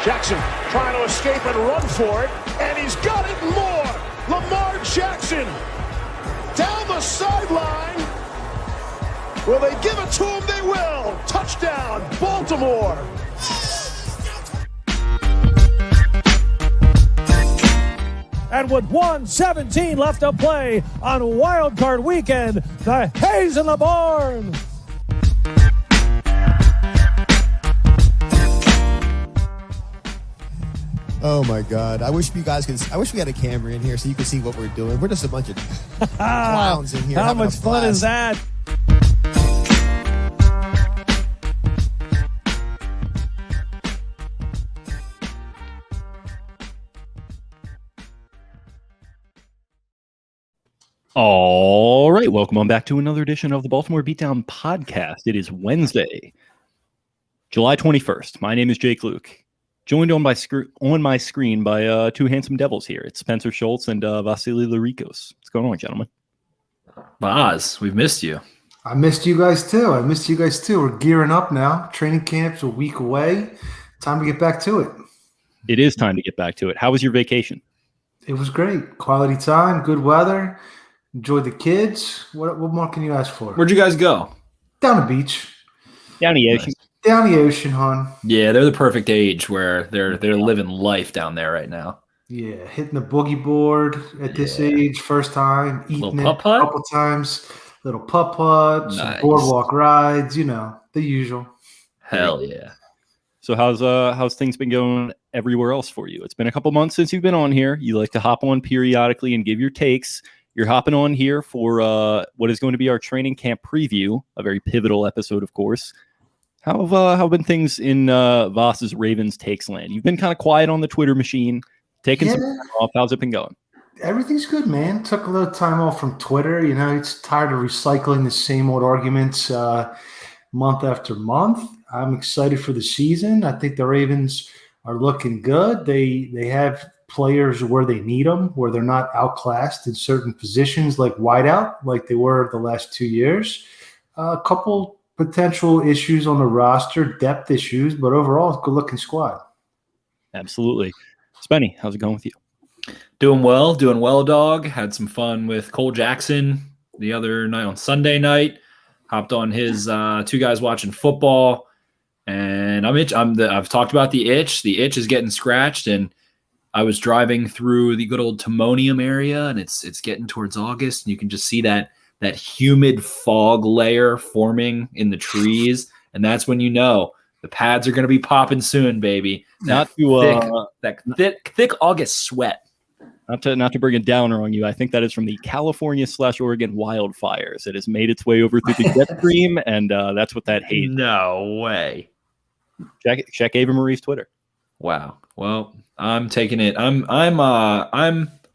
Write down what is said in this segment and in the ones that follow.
Jackson trying to escape and run for it, and he's got it more. Lamar Jackson down the sideline. Will they give it to him? They will. Touchdown, Baltimore. And with 1:17 left to play on Wild Card Weekend, the Hayes in the barn. Oh my God! I wish we had a camera in here so you could see what we're doing. We're just a bunch of clowns in here. How much fun is that? All right, welcome on back to another edition of the Baltimore Beatdown Podcast. It is Wednesday, July 21st. My name is Jake Luke, joined on my screen by two handsome devils here. It's Spencer Schultz and Vasily Larikos. What's going on, gentlemen? Boz, we've missed you. I missed you guys too. We're gearing up now. Training camp's a week away. Time to get back to it. It is time to get back to it. How was your vacation? It was great. Quality time, good weather. Enjoyed the kids. What more can you ask for? Where'd you guys go? Down the beach. Down the ocean. Nice. Down the ocean, hon. Yeah, they're the perfect age where they're living life down there right now. Yeah, hitting the boogie board at this age, first time, eating it a couple times. Little putt-putt, some boardwalk rides, the usual. Hell yeah. So how's things been going everywhere else for you? It's been a couple months since you've been on here. You like to hop on periodically and give your takes. You're hopping on here for what is going to be our training camp preview, a very pivotal episode, of course. How have been things in Voss's Ravens takes land? You've been kind of quiet on the Twitter machine, taking some time off. How's it been going? Everything's good, man. Took a little time off from Twitter. It's tired of recycling the same old arguments month after month. I'm excited for the season. I think the Ravens are looking good. They have players where they need them, where they're not outclassed in certain positions like wideout, like they were the last 2 years. A couple potential issues on the roster, depth issues, but overall, it's a good-looking squad. Absolutely. Spenny, how's it going with you? Doing well, dog. Had some fun with Cole Jackson the other night on Sunday night. Hopped on his two guys watching football, and I've talked about the itch. The itch is getting scratched, and I was driving through the good old Timonium area, and it's getting towards August, and you can just see that humid fog layer forming in the trees, and that's when you know the pads are going to be popping soon, baby. That thick August sweat. Not to bring a downer on you, I think that is from the California/Oregon wildfires. It has made its way over through the jet stream, and that's what that haze. No way. Check Ava Marie's Twitter. Wow. Well, I'm taking it. I'm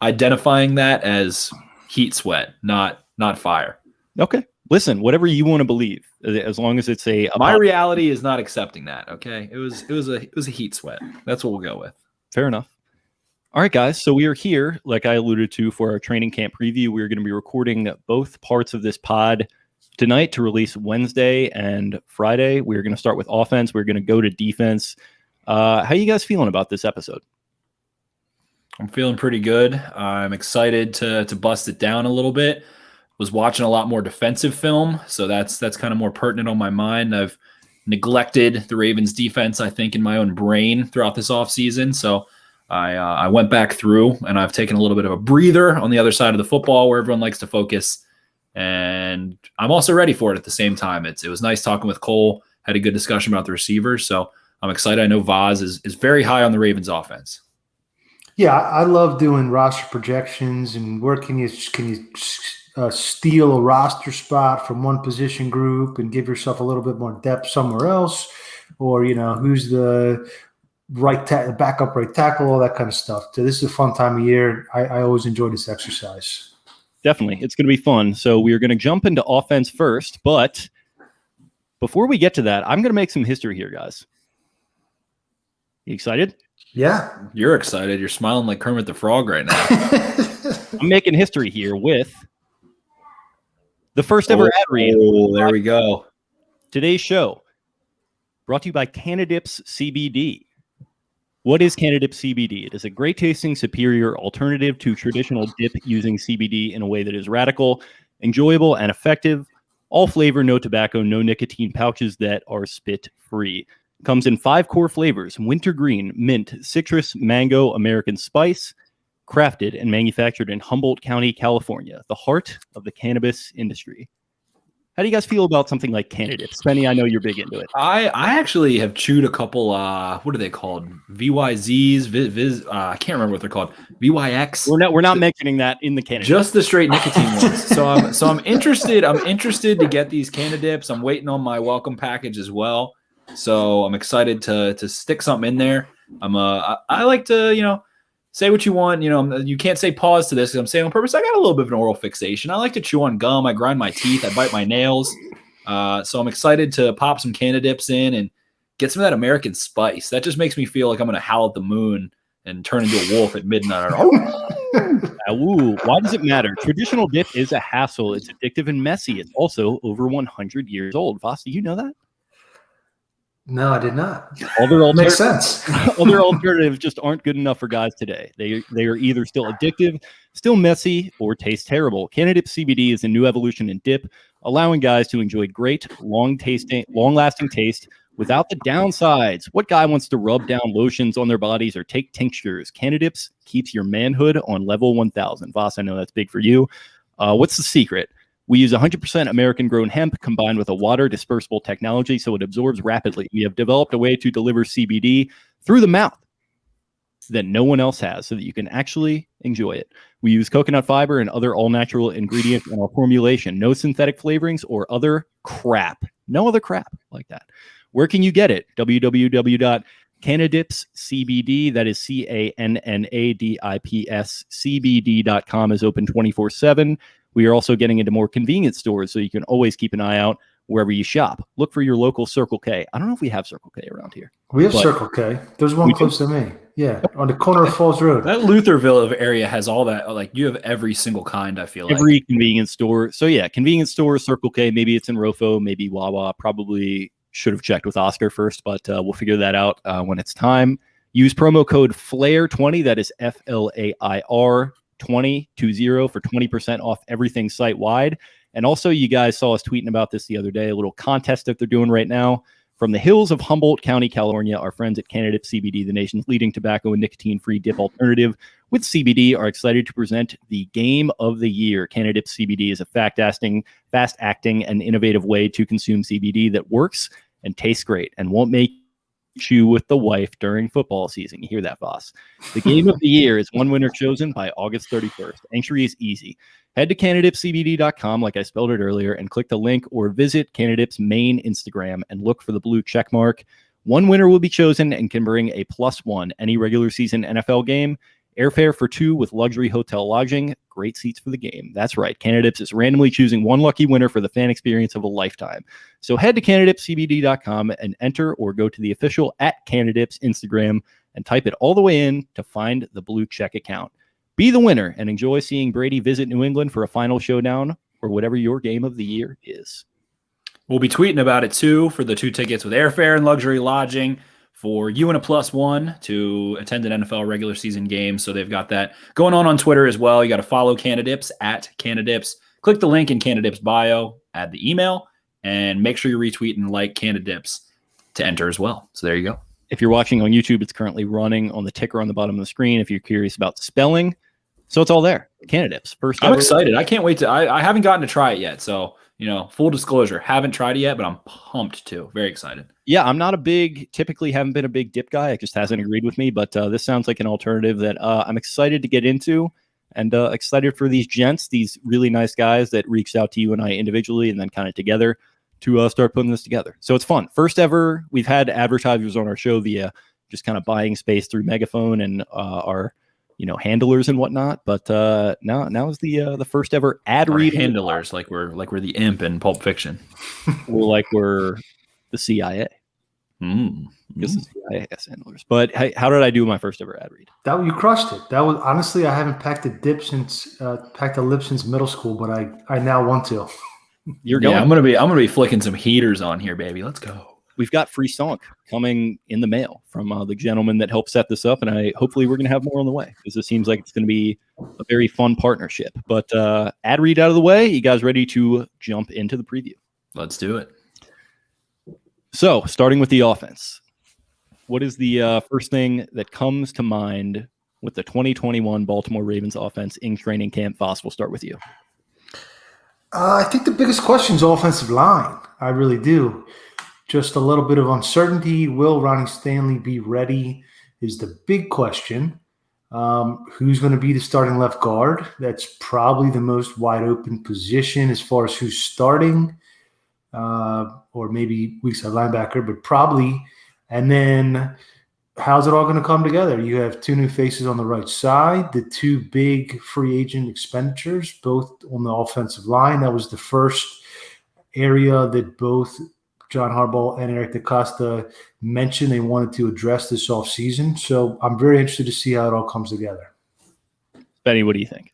identifying that as heat sweat, not fire. Okay. Listen, whatever you want to believe, as long as it's my reality is not accepting that. Okay. It was a heat sweat. That's what we'll go with. Fair enough. All right, guys. So we are here, like I alluded to, for our training camp preview. We're going to be recording both parts of this pod tonight to release Wednesday and Friday. We're going to start with offense. We're going to go to defense. How are you guys feeling about this episode? I'm feeling pretty good. I'm excited to bust it down a little bit. Was watching a lot more defensive film, so that's kind of more pertinent on my mind. I've neglected the Ravens defense, I think, in my own brain throughout this offseason. So I went back through, and I've taken a little bit of a breather on the other side of the football where everyone likes to focus. And I'm also ready for it at the same time. It was nice talking with Cole, had a good discussion about the receivers. So I'm excited. I know Vaz is very high on the Ravens offense. Yeah, I love doing roster projections and where can you steal a roster spot from one position group and give yourself a little bit more depth somewhere else, or who's the backup right tackle, all that kind of stuff. So this is a fun time of year. I always enjoy this exercise. Definitely, it's going to be fun. So we are going to jump into offense first, but before we get to that, I'm going to make some history here, guys. You excited? Yeah. You're excited. You're smiling like Kermit the Frog right now. I'm making history here with the first ever ad read. Oh, there we go. Today's show brought to you by Canadips CBD. What is Canada Dip CBD? It is a great tasting, superior alternative to traditional dip using CBD in a way that is radical, enjoyable, and effective. All flavor, no tobacco, no nicotine pouches that are spit free. Comes in 5 core flavors: wintergreen, mint, citrus, mango, American spice. Crafted and manufactured in Humboldt County, California, the heart of the cannabis industry. How do you guys feel about something like Canada Dip? Spenny, I know you're big into it. I actually have chewed a couple. What are they called? VYZs. I can't remember what they're called. VYX. We're not mentioning that in the Canada. Just the straight nicotine ones. So I'm interested. I'm interested to get these Canada Dips. I'm waiting on my welcome package as well. So I'm excited to stick something in there. I like to say what you want. You can't say pause to this because I'm saying on purpose. I got a little bit of an oral fixation. I like to chew on gum. I grind my teeth. I bite my nails. So I'm excited to pop some Canada Dips in and get some of that American spice. That just makes me feel like I'm going to howl at the moon and turn into a wolf at midnight. Ooh, why does it matter? Traditional dip is a hassle. It's addictive and messy. It's also over 100 years old. Voss, do you know that? No, I did not. Makes sense. Other alternatives just aren't good enough for guys today. They are either still addictive, still messy, or taste terrible. Canada Dip CBD is a new evolution in dip, allowing guys to enjoy great, long-lasting taste without the downsides. What guy wants to rub down lotions on their bodies or take tinctures? Canada Dips keeps your manhood on level 1000. Voss, I know that's big for you. What's the secret? We use 100% American-grown hemp combined with a water-dispersible technology so it absorbs rapidly. We have developed a way to deliver CBD through the mouth that no one else has so that you can actually enjoy it. We use coconut fiber and other all-natural ingredients in our formulation. No synthetic flavorings or other crap. No other crap like that. Where can you get it? www.canadipscbd, that is CANNADIPS, CBD.com is open 24/7. We are also getting into more convenience stores, so you can always keep an eye out wherever you shop. Look for your local Circle K. I don't know if we have Circle K around here. We have Circle K. There's one close to me. Yeah, on the corner of Falls Road. That Lutherville area has all that. Like, you have every single kind, I feel like. Every convenience store. So, yeah, convenience store, Circle K. Maybe it's in Rofo, maybe Wawa. Probably should have checked with Oscar first, but we'll figure that out when it's time. Use promo code FLAIR20. That is FLAIR 2020 for 20% off everything site-wide. And also, you guys saw us tweeting about this the other day, a little contest that they're doing right now. From the hills of Humboldt County, California, our friends at Canada Dip CBD, the nation's leading tobacco and nicotine-free dip alternative with CBD, are excited to present the Game of the Year. Canada Dip CBD is a fast-acting, and innovative way to consume CBD that works and tastes great and won't make chew with the wife during football season. You hear that, Voss? The Game of the Year is one winner chosen by August 31st. Entry is easy. Head to CanadipsCBD.com, like I spelled it earlier, and click the link, or visit Canada Dip's main Instagram and look for the blue check mark. One winner will be chosen and can bring a +1 any regular season NFL game, airfare for 2 with luxury hotel lodging, great seats for the game. That's right. Canada Dips is randomly choosing one lucky winner for the fan experience of a lifetime. So head to CanadipsCBD.com and enter, or go to the official @CanadaDips Instagram and type it all the way in to find the blue check account. Be the winner and enjoy seeing Brady visit New England for a final showdown or whatever your game of the year is. We'll be tweeting about it too for the 2 tickets with airfare and luxury lodging for you and a +1 to attend an NFL regular season game. So they've got that going on Twitter as well. You got to follow Canada Dips @CanadaDips. Click the link in Canada Dips bio, add the email, and make sure you retweet and like Canada Dips to enter as well. So there you go. If you're watching on YouTube, it's currently running on the ticker on the bottom of the screen. If you're curious about spelling, so it's all there. Canada Dips. First, I'm excited. I can't wait to. I haven't gotten to try it yet. So, full disclosure, haven't tried it yet, but I'm pumped too. Very excited. Yeah, I'm not typically haven't been a big dip guy. It just hasn't agreed with me, but this sounds like an alternative that I'm excited to get into, and excited for these gents, these really nice guys that reached out to you and I individually and then kind of together to start putting this together. So it's fun. First ever, we've had advertisers on our show via just kind of buying space through Megaphone and our handlers and whatnot. But now is the first ever ad read. Handlers, like we're the imp in Pulp Fiction. Or like we're the CIA. Because the CIA has handlers. But hey, how did I do my first ever ad read? You crushed it. That was honestly, I haven't packed a lip since middle school, but I now want to. You're going. Yeah, I'm gonna be flicking some heaters on here, baby. Let's go. we've got free song coming in the mail from the gentleman that helped set this up, and hopefully we're going to have more on the way because it seems like it's going to be a very fun partnership. But ad read out of the way, you guys ready to jump into the preview? Let's do it. So, starting with the offense, what is the first thing that comes to mind with the 2021 Baltimore Ravens offense in training camp? Voss, we'll start with you. I think the biggest question is offensive line. I really do. Just a little bit of uncertainty. Will Ronnie Stanley be ready is the big question. Who's going to be the starting left guard? That's probably the most wide open position as far as who's starting. Or maybe weak side linebacker, but probably. And then how's it all going to come together? You have two new faces on the right side, the two big free agent expenditures, both on the offensive line. That was the first area that both John Harbaugh and Eric DeCosta mentioned they wanted to address this offseason. So I'm very interested to see how it all comes together. Spenny, what do you think?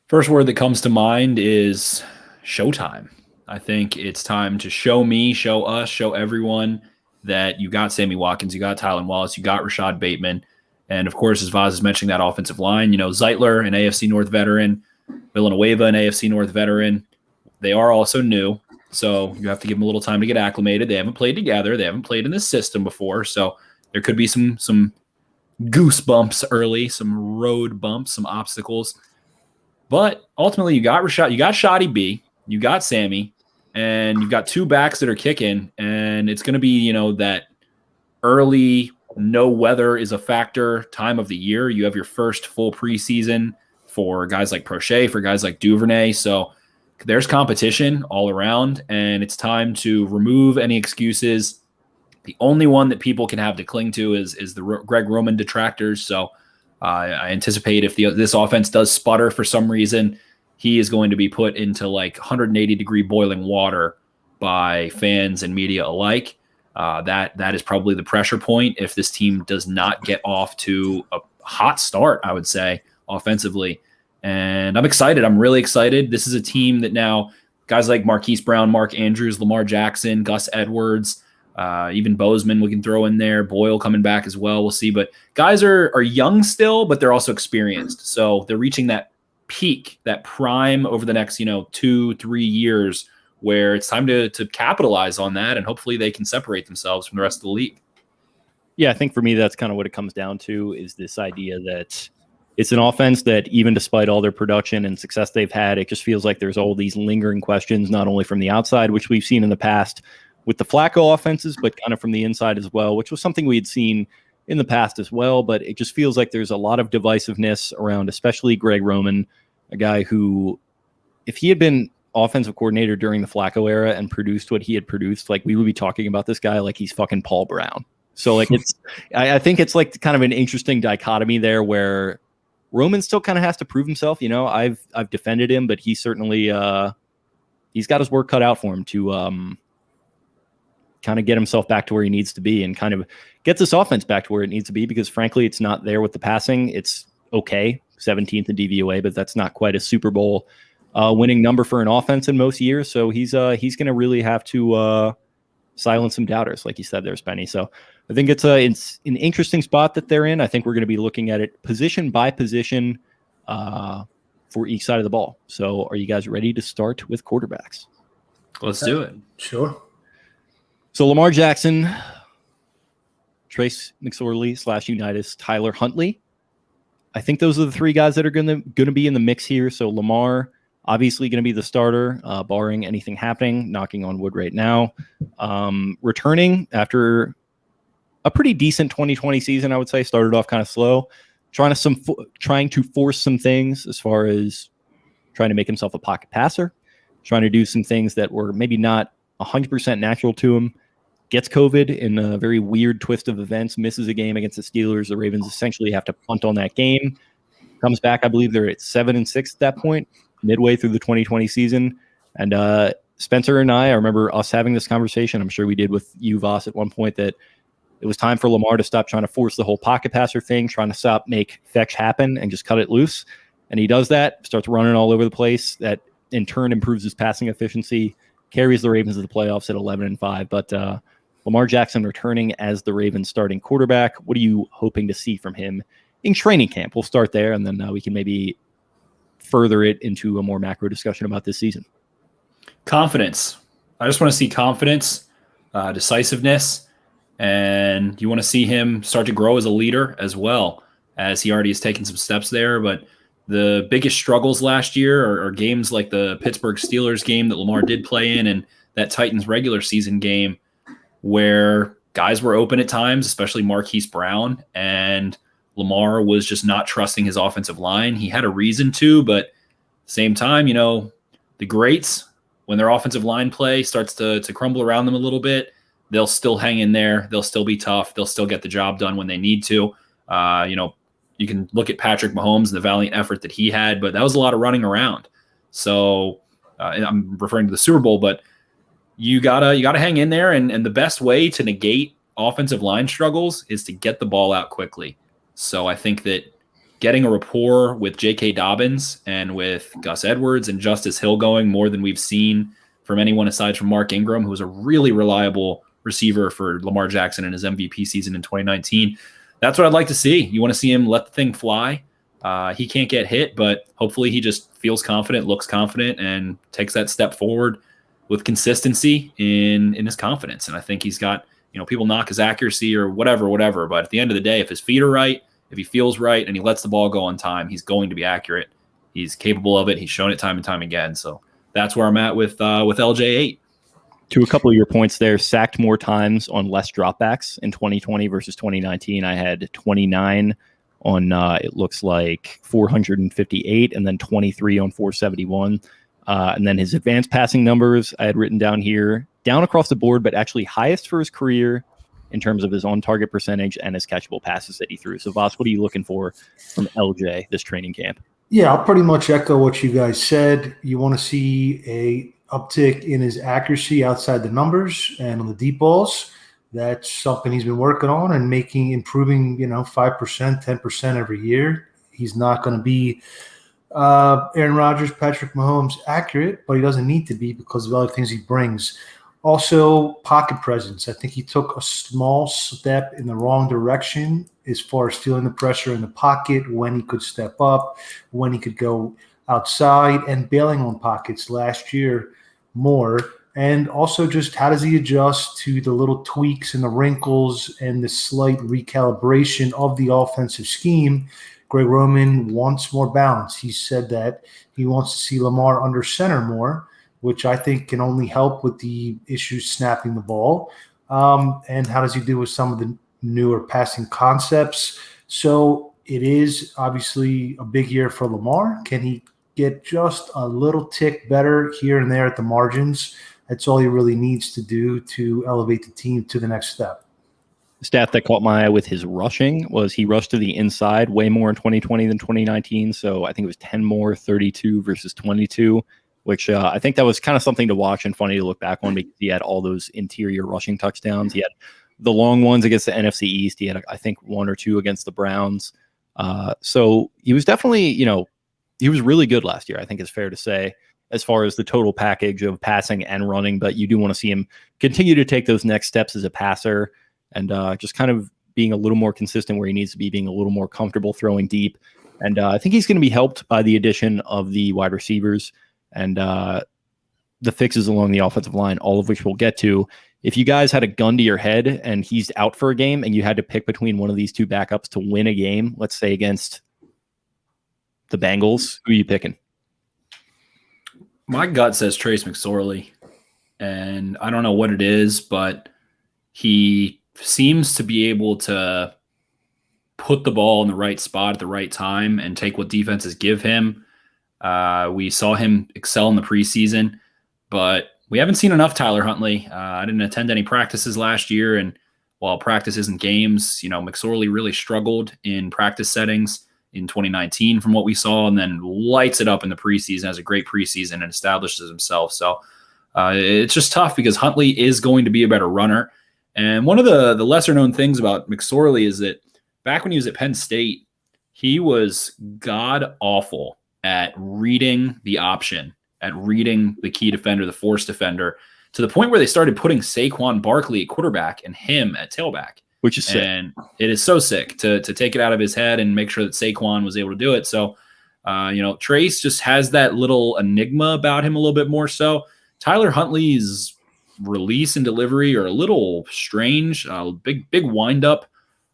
First word that comes to mind is showtime. I think it's time to show me, show us, show everyone that you got Sammy Watkins, you got Tylan Wallace, you got Rashad Bateman. And, of course, as Vaz is mentioning, that offensive line, Zeitler, an AFC North veteran, Villanueva, an AFC North veteran. They are also new, so you have to give them a little time to get acclimated. They haven't played together. They haven't played in this system before, so there could be some goosebumps early, some road bumps, some obstacles. But ultimately, you got Rashad, you got Shoddy B, you got Sammy, and you've got two backs that are kicking, and it's going to be, that early no weather is a factor time of the year. You have your first full preseason for guys like Prochet, for guys like Duvernay. So there's competition all around, and it's time to remove any excuses. The only one that people can have to cling to is the Greg Roman detractors. So I anticipate if this offense does sputter for some reason, he is going to be put into like 180-degree boiling water by fans and media alike. That is probably the pressure point if this team does not get off to a hot start, I would say, offensively. And I'm excited. I'm really excited. This is a team that now guys like Marquise Brown, Mark Andrews, Lamar Jackson, Gus Edwards, even Bozeman we can throw in there. Boyle coming back as well. We'll see. But guys are young still, but they're also experienced. So they're reaching that peak, that prime over the next 2-3 years where it's time to capitalize on that, and hopefully they can separate themselves from the rest of the league. Yeah, I think for me that's kind of what it comes down to, is this idea that it's an offense that even despite all their production and success they've had, it just feels like there's all these lingering questions, not only from the outside, which we've seen in the past with the Flacco offenses, but kind of from the inside as well, which was something we had seen in the past as well. But it just feels like there's a lot of divisiveness around, especially Greg Roman, a guy who, if he had been offensive coordinator during the Flacco era and produced what he had produced, like we would be talking about this guy like he's fucking Paul Brown. So like I think it's like kind of an interesting dichotomy there where Roman still kind of has to prove himself. I've defended him, but he certainly he's got his work cut out for him to kind of get himself back to where he needs to be and kind of get this offense back to where it needs to be, because frankly, it's not there with the passing. It's okay, 17th in DVOA, but that's not quite a Super Bowl winning number for an offense in most years. So he's going to really have to silence some doubters, like you said there, Spenny. So I think it's an interesting spot that they're in. I think we're going to be looking at it position by position for each side of the ball. So are you guys ready to start with quarterbacks? Let's do it. Sure. So Lamar Jackson, Trace McSorley / Unitas, Tyler Huntley. I think those are the three guys that are going to be in the mix here. So Lamar, obviously going to be the starter, barring anything happening, knocking on wood right now. Returning after a pretty decent 2020 season, I would say. Started off kind of slow, trying to force some things as far as trying to make himself a pocket passer, trying to do some things that were maybe not 100% natural to him. Gets COVID in a very weird twist of events, misses a game against the Steelers. The Ravens essentially have to punt on that game. Comes back, I believe they're at 7-6 at that point, midway through the 2020 season. And Spencer and I remember us having this conversation. I'm sure we did with you, Voss, at one point, that it was time for Lamar to stop trying to force the whole pocket passer thing, trying to make fetch happen and just cut it loose. And he does that, starts running all over the place. That in turn improves his passing efficiency, carries the Ravens to the playoffs at 11-5. But Lamar Jackson returning as the Ravens starting quarterback. What are you hoping to see from him in training camp? We'll start there, and then we can maybe further it into a more macro discussion about this season. Confidence. I just want to see confidence, decisiveness, and you want to see him start to grow as a leader as well, as he already has taken some steps there. But the biggest struggles last year are games like the Pittsburgh Steelers game that Lamar did play in, and that Titans regular season game where guys were open at times, especially Marquise Brown, and Lamar was just not trusting his offensive line. He had a reason to, but at the same time, the greats, when their offensive line play starts to crumble around them a little bit, they'll still hang in there. They'll still be tough. They'll still get the job done when they need to. You can look at Patrick Mahomes and the valiant effort that he had, but that was a lot of running around. So and I'm referring to the Super Bowl, but you gotta hang in there. And the best way to negate offensive line struggles is to get the ball out quickly. So I think that getting a rapport with J.K. Dobbins and with Gus Edwards and Justice Hill going more than we've seen from anyone aside from Mark Ingram, who was a really reliable receiver for Lamar Jackson in his MVP season in 2019. That's what I'd like to see. You want to see him let the thing fly. He can't get hit, but hopefully he just feels confident, looks confident, and takes that step forward with consistency in his confidence. And I think he's got, people knock his accuracy or whatever. But at the end of the day, if his feet are right, if he feels right, and he lets the ball go on time, he's going to be accurate. He's capable of it. He's shown it time and time again. So that's where I'm at with LJ8. To a couple of your points there, sacked more times on less dropbacks in 2020 versus 2019. I had 29 on, it looks like 458, and then 23 on 471. And then his advanced passing numbers I had written down here, down across the board, but actually highest for his career in terms of his on-target percentage and his catchable passes that he threw. So, Voss, what are you looking for from LJ this training camp? Yeah, I'll pretty much echo what you guys said. You want to see a uptick in his accuracy outside the numbers and on the deep balls. That's something he's been working on and improving, 5%, 10% every year. He's not going to be Aaron Rodgers, Patrick Mahomes accurate, but he doesn't need to be because of other things he brings. Also, pocket presence. I think he took a small step in the wrong direction as far as feeling the pressure in the pocket, when he could step up, when he could go outside, and bailing on pockets last year more. And also just how does he adjust to the little tweaks and the wrinkles and the slight recalibration of the offensive scheme. Greg Roman wants more balance. He said that he wants to see Lamar under center more, which I think can only help with the issues snapping the ball. And how does he do with some of the newer passing concepts? So it is obviously a big year for Lamar. Can he get just a little tick better here and there at the margins? That's all he really needs to do to elevate the team to the next step. The stat that caught my eye with his rushing was he rushed to the inside way more in 2020 than 2019. So I think it was 10 more, 32 versus 22, which I think that was kind of something to watch and funny to look back on because he had all those interior rushing touchdowns. He had the long ones against the NFC East. He had, I think, 1 or 2 against the Browns. So he was definitely, he was really good last year, I think it's fair to say, as far as the total package of passing and running. But you do want to see him continue to take those next steps as a passer and just kind of being a little more consistent where he needs to be, being a little more comfortable throwing deep. And I think he's going to be helped by the addition of the wide receivers and the fixes along the offensive line, all of which we'll get to. If you guys had a gun to your head and he's out for a game and you had to pick between one of these two backups to win a game, let's say against the Bengals, who are you picking? My gut says Trace McSorley, and I don't know what it is, but he seems to be able to put the ball in the right spot at the right time and take what defenses give him. We saw him excel in the preseason, but we haven't seen enough Tyler Huntley. I didn't attend any practices last year, and while practice isn't games, McSorley really struggled in practice settings in 2019 from what we saw, and then lights it up in the preseason, has a great preseason and establishes himself. So it's just tough because Huntley is going to be a better runner. And one of the lesser known things about McSorley is that back when he was at Penn State, he was god awful at reading the option, at reading the key defender, the force defender. to the point where they started putting Saquon Barkley at quarterback and him at tailback. Which is sick. And it is so sick to take it out of his head and make sure that Saquon was able to do it. So, Trace just has that little enigma about him a little bit more so. Tyler Huntley's release and delivery are a little strange, big wind up.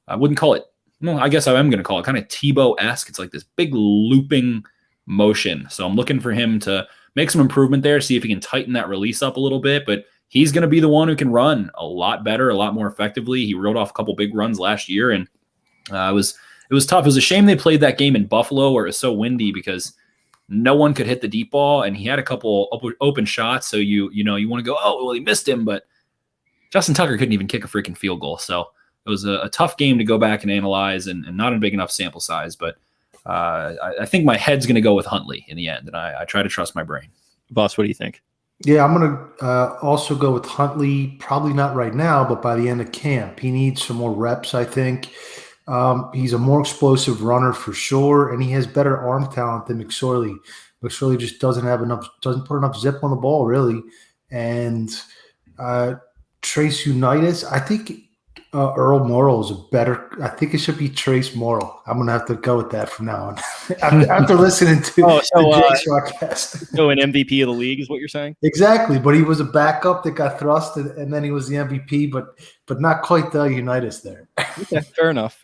I wouldn't call it, well, I guess I am going to call it kind of Tebow-esque. It's like this big looping motion. So I'm looking for him to make some improvement there, see if he can tighten that release up a little bit, but he's going to be the one who can run a lot better, a lot more effectively. He wrote off a couple big runs last year, and it was tough. It was a shame they played that game in Buffalo where it was so windy because no one could hit the deep ball, and he had a couple open shots. So you want to go, oh, well, he missed him, but Justin Tucker couldn't even kick a freaking field goal. So it was a tough game to go back and analyze, and not a big enough sample size. But I think my head's going to go with Huntley in the end, and I try to trust my brain. Boss, what do you think? Yeah, I'm going to also go with Huntley, probably not right now, but by the end of camp. He needs some more reps, I think. He's a more explosive runner for sure, and he has better arm talent than McSorley. McSorley just doesn't put enough zip on the ball, really. And Trace Unitas, I think Earl Morrill is I think it should be Trace Morrill. I'm going to have to go with that from now on. after listening to Jake's podcast. So an MVP of the league is what you're saying? Exactly, but he was a backup that got thrusted, and then he was the MVP, but not quite the Unitas there. Okay, fair enough.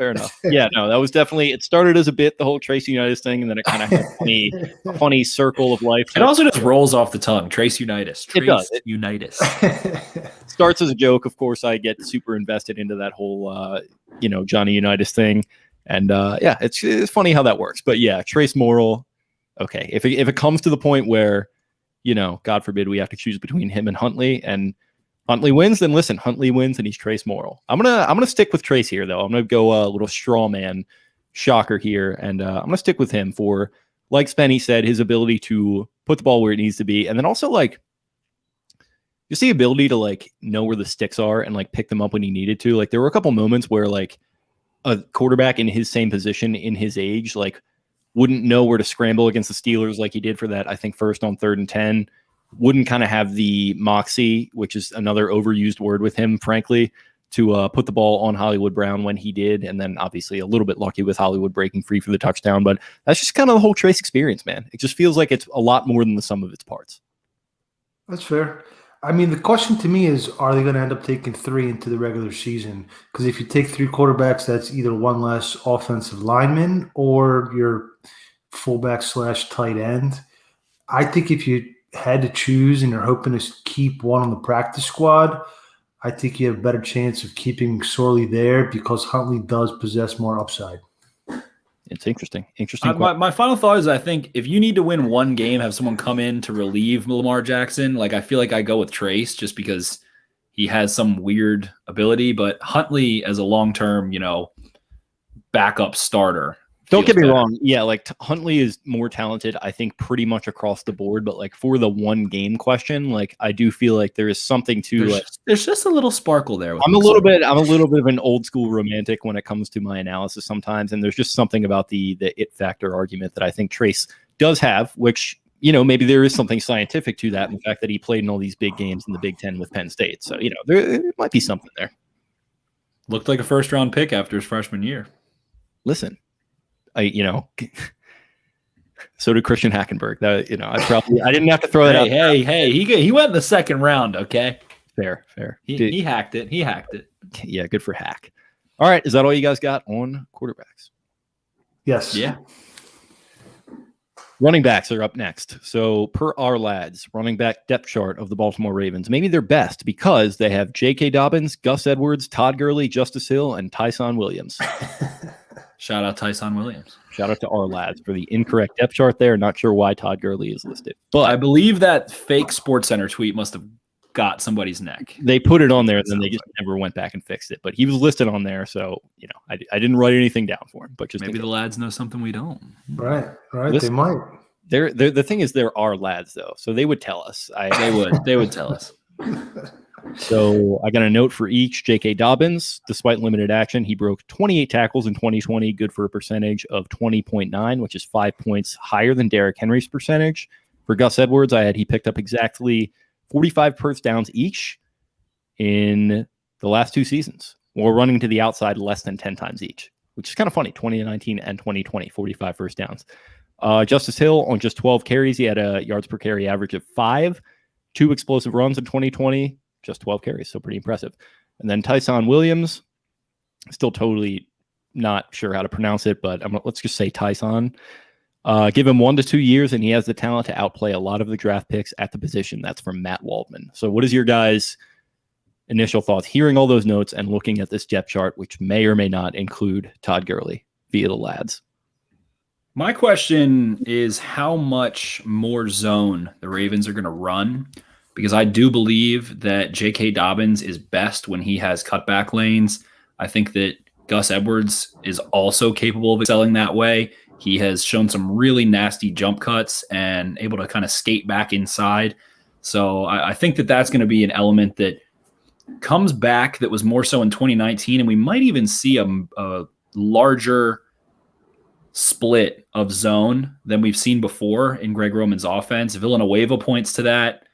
Yeah, no, that was definitely, it started as a bit, the whole Trace Unitas thing, and then it kind of had a funny circle of life. It also just rolls off the tongue. Trace Unitas. It does. Unitas. Starts as a joke. Of course, I get super invested into that whole, Johnny Unitas thing. And it's funny how that works. But yeah, Trace Morrill. Okay, if it comes to the point where, God forbid we have to choose between him and Huntley, and Huntley wins, then listen, Huntley wins, and he's Trace Morrill. I'm gonna stick with Trace here, though. I'm gonna go a little straw man shocker here, and I'm gonna stick with him for, like Spenny said, his ability to put the ball where it needs to be, and then also just the ability to know where the sticks are and pick them up when he needed to. There were a couple moments where a quarterback in his same position in his age wouldn't know where to scramble against the Steelers like he did for that, I think, first on 3rd and 10. Wouldn't kind of have the moxie, which is another overused word with him, frankly, to put the ball on Hollywood Brown when he did. And then obviously a little bit lucky with Hollywood breaking free for the touchdown. But that's just kind of the whole Trace experience, man. It just feels like it's a lot more than the sum of its parts. That's fair. I mean, the question to me is, are they going to end up taking 3 into the regular season? Because if you take 3 quarterbacks, that's either one less offensive lineman or your fullback / tight end. I think if you had to choose and you're hoping to keep one on the practice squad, I think you have a better chance of keeping McSorley there because Huntley does possess more upside. It's interesting. My final thought is I think if you need to win one game, have someone come in to relieve Lamar Jackson, I feel like I go with Trace just because he has some weird ability. But Huntley as a long-term, backup starter. Don't get me wrong. Yeah, Huntley is more talented, I think, pretty much across the board. But for the one game question, I do feel like there is something to there's just a little sparkle there. I'm a little bit of an old school romantic when it comes to my analysis sometimes, and there's just something about the it factor argument that I think Trace does have, which maybe there is something scientific to that, and the fact that he played in all these big games in the Big Ten with Penn State. So there might be something there. Looked like a 1st-round pick after his freshman year. Listen. So did Christian Hackenberg. That I didn't have to throw that out. Hey, he went in the 2nd round. Okay, fair. He hacked it. Yeah, good for Hack. All right, is that all you guys got on quarterbacks? Yes. Yeah. Running backs are up next. So per our lads, running back depth chart of the Baltimore Ravens, maybe their best because they have J.K. Dobbins, Gus Edwards, Todd Gurley, Justice Hill, and Tyson Williams. Shout out Tyson Williams. Shout out to our lads for the incorrect depth chart there. Not sure why Todd Gurley is listed. But I believe that fake SportsCenter tweet must have got somebody's neck. They put it on there, and then they just never went back and fixed it. But he was listed on there, so I didn't write anything down for him. But just maybe the lads know something we don't. Right. Listen, they might. The thing is, there are lads though, so they would tell us. They would tell us. So I got a note for each. J.K. Dobbins, despite limited action, he broke 28 tackles in 2020, good for a percentage of 20.9, which is 5 points higher than Derrick Henry's percentage. For Gus Edwards, he picked up exactly 45 first downs each in the last 2 seasons, or running to the outside less than 10 times each, which is kind of funny. 2019 and 2020, 45 first downs. Justice Hill on just 12 carries, he had a yards per carry average of 5, 2 explosive runs in 2020, just 12 carries, so pretty impressive. And then Tyson Williams, still totally not sure how to pronounce it, but let's just say Tyson. Give him 1 to 2 years, and he has the talent to outplay a lot of the draft picks at the position. That's from Matt Waldman. So what is your guys' initial thoughts hearing all those notes and looking at this depth chart, which may or may not include Todd Gurley via the lads? My question is how much more zone the Ravens are going to run, because I do believe that J.K. Dobbins is best when he has cutback lanes. I think that Gus Edwards is also capable of excelling that way. He has shown some really nasty jump cuts and able to kind of skate back inside. So I think that that's going to be an element that comes back that was more so in 2019, and we might even see a larger split of zone than we've seen before in Greg Roman's offense. Villanueva points to that.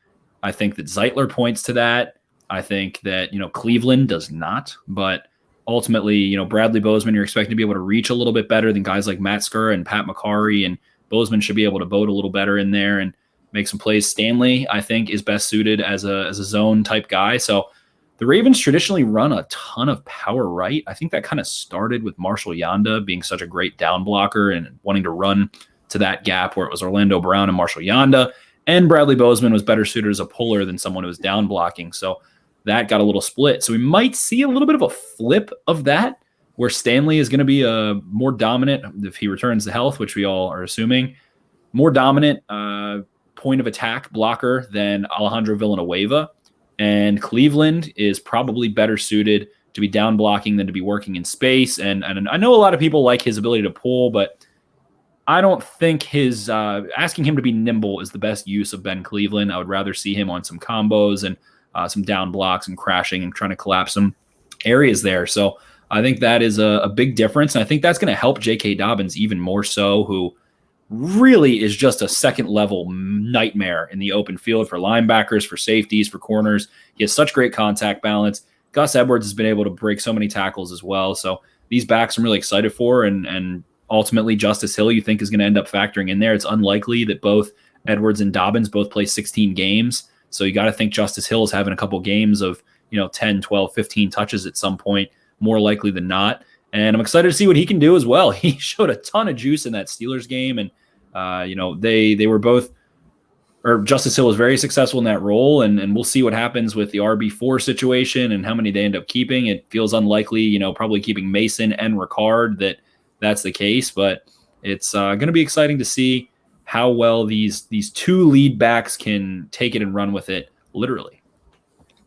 I think that Zeitler points to that. I think that, Cleveland does not, but ultimately, Bradley Bozeman, you're expecting to be able to reach a little bit better than guys like Matt Skura and Pat McCarry, and Bozeman should be able to boat a little better in there and make some plays. Stanley, I think, is best suited as a zone type guy. So the Ravens traditionally run a ton of power right. I think that kind of started with Marshall Yanda being such a great down blocker and wanting to run to that gap where it was Orlando Brown and Marshall Yanda. And Bradley Bozeman was better suited as a puller than someone who was down blocking. So that got a little split. So we might see a little bit of a flip of that, where Stanley is going to be a more dominant, if he returns to health, which we all are assuming, more dominant point of attack blocker than Alejandro Villanueva. And Cleveland is probably better suited to be down blocking than to be working in space. And I know a lot of people like his ability to pull, but I don't think his asking him to be nimble is the best use of Ben Cleveland. I would rather see him on some combos and some down blocks and crashing and trying to collapse some areas there. So I think that is a big difference. And I think that's going to help J.K. Dobbins even more so, who really is just a second level nightmare in the open field for linebackers, for safeties, for corners. He has such great contact balance. Gus Edwards has been able to break so many tackles as well. So these backs I'm really excited for. And ultimately Justice Hill, you think, is going to end up factoring in there. It's unlikely that both Edwards and Dobbins both play 16 games. So you got to think Justice Hill is having a couple games of, 10, 12, 15 touches at some point, more likely than not. And I'm excited to see what he can do as well. He showed a ton of juice in that Steelers game. And, they were both, or Justice Hill was very successful in that role. And we'll see what happens with the RB4 situation and how many they end up keeping. It feels unlikely, probably keeping Mason and Ricard that's the case. But it's going to be exciting to see how well these two lead backs can take it and run with it, literally.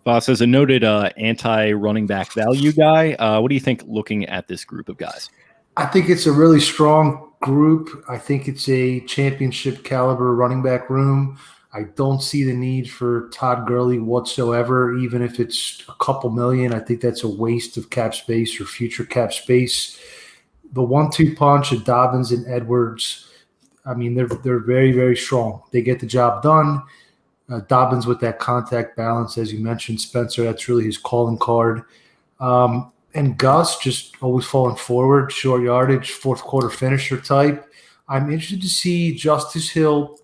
Boss, as a noted anti-running back value guy, what do you think looking at this group of guys? I think it's a really strong group. I think it's a championship caliber running back room. I don't see the need for Todd Gurley whatsoever, even if it's a couple million. I think that's a waste of cap space or future cap space. The 1-2 punch of Dobbins and Edwards, I mean, they're very, very strong. They get the job done. Dobbins with that contact balance, as you mentioned, Spencer, that's really his calling card. And Gus just always falling forward, short yardage, fourth quarter finisher type. I'm interested to see Justice Hill,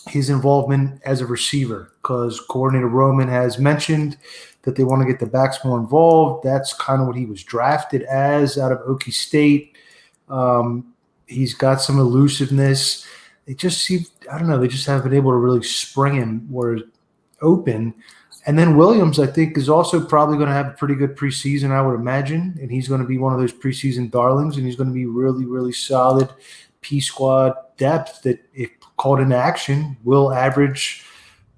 his involvement as a receiver, because Coordinator Roman has mentioned that they want to get the backs more involved. That's kind of what he was drafted as out of Okie State. He's got some elusiveness. They just seem, I don't know, they just haven't been able to really spring him where it's open. And then Williams, I think, is also probably going to have a pretty good preseason, I would imagine. And he's going to be one of those preseason darlings, and he's going to be really, really solid P-squad depth that, if called into action, will average,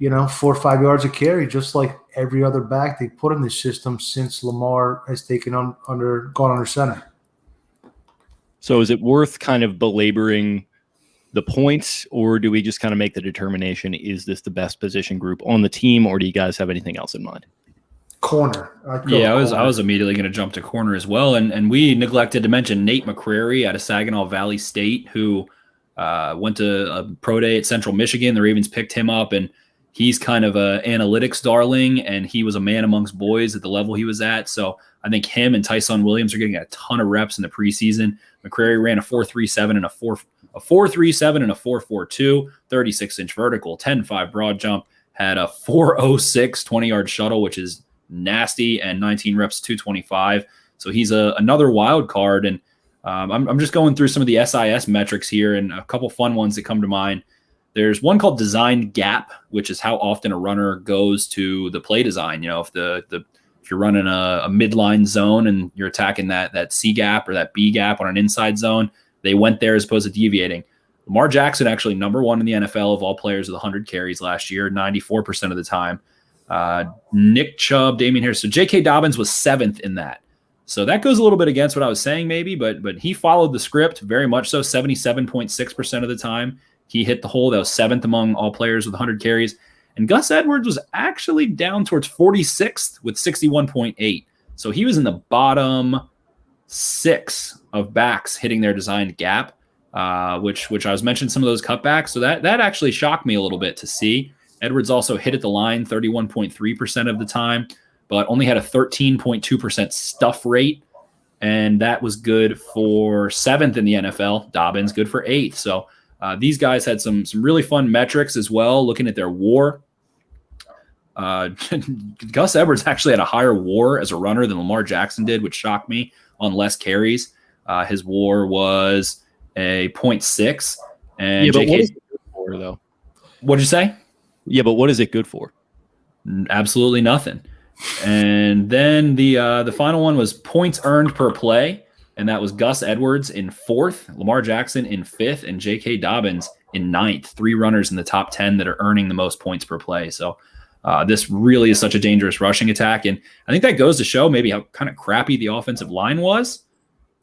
4 or 5 yards a carry, just like every other back they put in this system since Lamar has gone under center. So is it worth kind of belaboring the points, or do we just kind of make the determination, is this the best position group on the team, or do you guys have anything else in mind? Corner. I was immediately going to jump to corner as well. And we neglected to mention Nate McCrary out of Saginaw Valley State, who went to a pro day at Central Michigan. The Ravens picked him up, and he's kind of a analytics darling, and he was a man amongst boys at the level he was at. So I think him and Tyson Williams are getting a ton of reps in the preseason. McCrary ran a 4.37 and a 4.37 and a 4.42, 36-inch vertical, 10.5 broad jump, had a 4.06 20-yard shuttle, which is nasty, and 19 reps, 225. So he's another wild card. And I'm just going through some of the SIS metrics here, and a couple fun ones that come to mind. There's one called design gap, which is how often a runner goes to the play design. You know, if if you're running a midline zone and you're attacking that C gap or that B gap on an inside zone, they went there as opposed to deviating. Lamar Jackson actually number 1 in the NFL of all players with 100 carries last year, 94% of the time. Nick Chubb, Damian Harris. So J.K. Dobbins was 7th in that. So that goes a little bit against what I was saying maybe, but he followed the script very much so, 77.6% of the time. He hit the hole. That was 7th among all players with 100 carries. And Gus Edwards was actually down towards 46th with 61.8. So he was in the bottom 6 of backs hitting their designed gap, which I was mentioning some of those cutbacks. So that actually shocked me a little bit to see. Edwards also hit at the line 31.3% of the time, but only had a 13.2% stuff rate. And that was good for 7th in the NFL. Dobbins good for 8th. So these guys had some really fun metrics as well, looking at their WAR. Gus Edwards actually had a higher WAR as a runner than Lamar Jackson did, which shocked me, on less carries. His WAR was a 0.6. And but what is it good for, though? What'd you say? Yeah, but what is it good for? Absolutely nothing. And then the final one was points earned per play. And that was Gus Edwards in 4th, Lamar Jackson in 5th, and J.K. Dobbins in 9th. 3 runners in the top 10 that are earning the most points per play. So this really is such a dangerous rushing attack. And I think that goes to show maybe how kind of crappy the offensive line was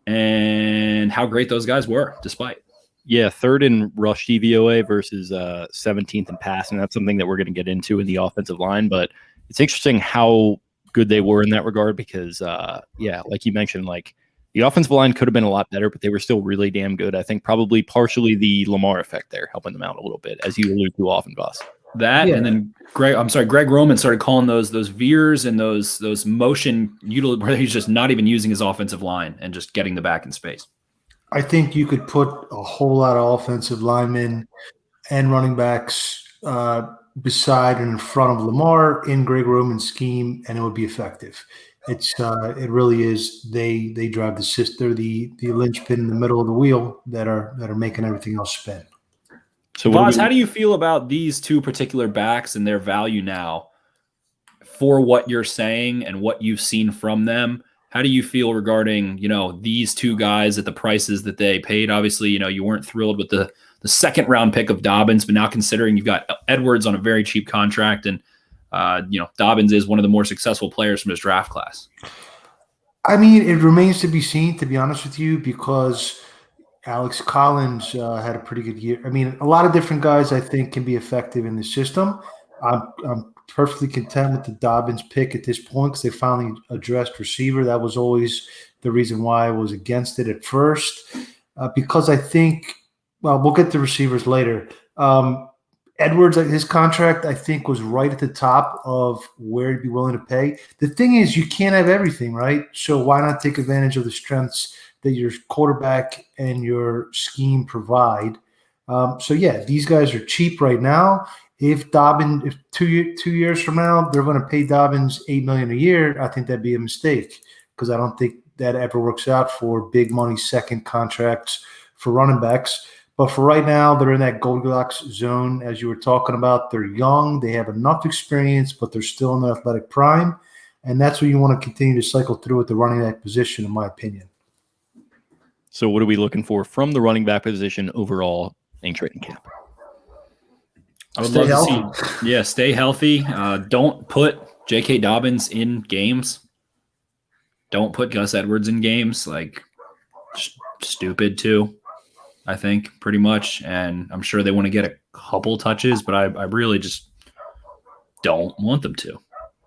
and how great those guys were, despite. Yeah, 3rd in rush DVOA versus 17th in pass. And that's something that we're going to get into in the offensive line. But it's interesting how good they were in that regard because, like you mentioned, like, the offensive line could have been a lot better, but they were still really damn good. I think probably partially the Lamar effect there, helping them out a little bit, as you allude to often, Boss. That, yeah. And then Greg Roman started calling those veers and those motion where he's just not even using his offensive line and just getting the back in space. I think you could put a whole lot of offensive linemen and running backs beside and in front of Lamar in Greg Roman's scheme, and it would be effective. It really is. They drive the system. They're the linchpin in the middle of the wheel that are making everything else spin. So, Boz, how do you feel about these two particular backs and their value now for what you're saying and what you've seen from them? How do you feel regarding, these two guys at the prices that they paid? Obviously, you weren't thrilled with the 2nd round pick of Dobbins, but now considering you've got Edwards on a very cheap contract and Dobbins is one of the more successful players from his draft class. I mean, it remains to be seen, to be honest with you, because Alex Collins had a pretty good year. I mean, a lot of different guys I think can be effective in the system. I'm perfectly content with the Dobbins pick at this point because they finally addressed receiver. That was always the reason why I was against it at first, because I think, well, we'll get to receivers later. Edwards, his contract, I think, was right at the top of where he'd be willing to pay. The thing is, you can't have everything, right? So why not take advantage of the strengths that your quarterback and your scheme provide? These guys are cheap right now. If 2 years from now they're going to pay Dobbins $8 million a year, I think that'd be a mistake because I don't think that ever works out for big money second contracts for running backs. But for right now, they're in that Goldilocks zone, as you were talking about. They're young. They have enough experience, but they're still in their athletic prime. And that's what you want to continue to cycle through at the running back position, in my opinion. So what are we looking for from the running back position overall in training camp? I would love to see, stay healthy. Don't put J.K. Dobbins in games. Don't put Gus Edwards in games. Stupid, too. I think, pretty much. And I'm sure they want to get a couple touches, but I really just don't want them to.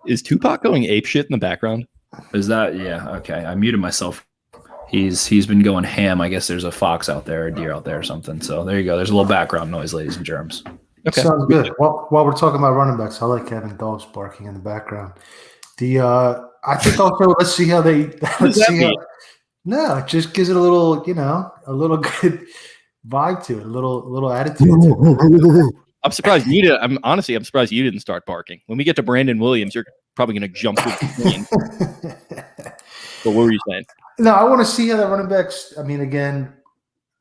Is Tupac going apeshit in the background? Is that? Yeah, okay. I muted myself. He's been going ham. I guess there's a fox out there, a deer out there or something. So there you go. There's a little background noise, ladies and germs. Okay. Sounds good. Well, while we're talking about running backs, I like having dogs barking in the background. I think also let's see how they no, it just gives it a little, a little good vibe to it, a little attitude to it. I'm surprised I'm surprised you didn't start barking. When we get to Brandon Williams, you're probably going to jump through the screen. But what were you saying? No, I want to see how the running backs, again,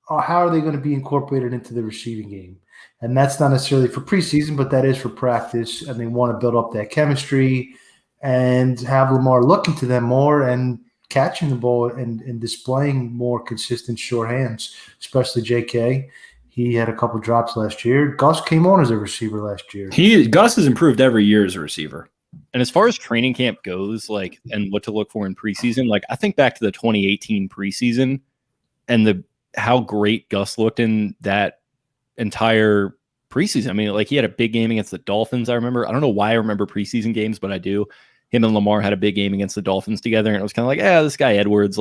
how are they going to be incorporated into the receiving game? And that's not necessarily for preseason, but that is for practice. And they want to build up that chemistry and have Lamar looking to them more and catching the ball and displaying more consistent short hands, especially JK. He had a couple drops last year. Gus came on as a receiver last year. Gus has improved every year as a receiver. And as far as training camp goes, and what to look for in preseason, I think back to the 2018 preseason and how great Gus looked in that entire preseason. He had a big game against the Dolphins, I remember. I don't know why I remember preseason games, but I do. Him and Lamar had a big game against the Dolphins together, and it was kind of this guy Edwards,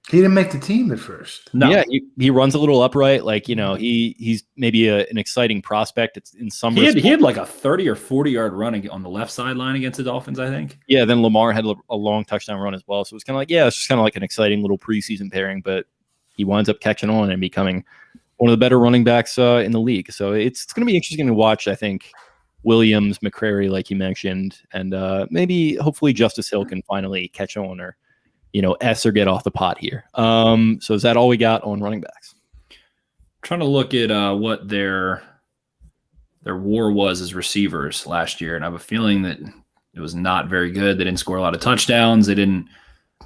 he didn't make the team at first. No. Yeah, he runs a little upright. He's maybe an exciting prospect. It's in some he had like a 30 or 40 yard run on the left sideline against the Dolphins, I think. Yeah, then Lamar had a long touchdown run as well. So it was kind of it's just kind of like an exciting little preseason pairing, but he winds up catching on and becoming one of the better running backs in the league. So it's going to be interesting to watch, I think, Williams, McCrary, like you mentioned, and maybe hopefully Justice Hill can finally catch on or or get off the pot here. So is that all we got on running backs? Trying to look at what their WAR was as receivers last year, and I have a feeling that it was not very good. They didn't score a lot of touchdowns. They didn't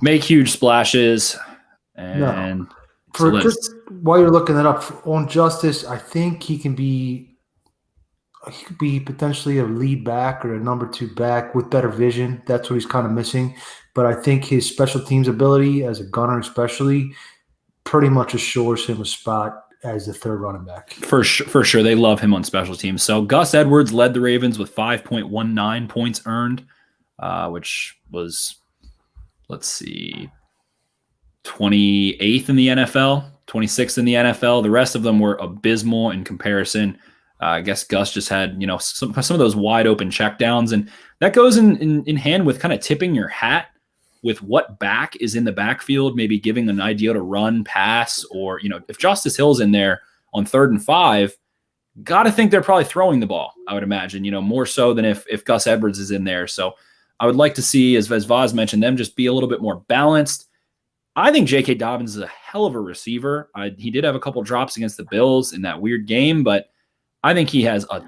make huge splashes. And just while you're looking that up on Justice, I think he could be potentially a lead back or a number 2 back with better vision. That's what he's kind of missing. But I think his special teams ability as a gunner especially pretty much assures him a spot as the third running back. For sure. They love him on special teams. So Gus Edwards led the Ravens with 5.19 points earned, which was, 28th in the NFL, 26th in the NFL. The rest of them were abysmal in comparison. I guess Gus just had, some of those wide open checkdowns, and that goes in hand with kind of tipping your hat with what back is in the backfield, maybe giving an idea to run, pass, or, if Justice Hill's in there on 3rd and 5, got to think they're probably throwing the ball, I would imagine, more so than if Gus Edwards is in there. So I would like to see, as Vaz mentioned, them just be a little bit more balanced. I think J.K. Dobbins is a hell of a receiver. He did have a couple drops against the Bills in that weird game, but I think he has a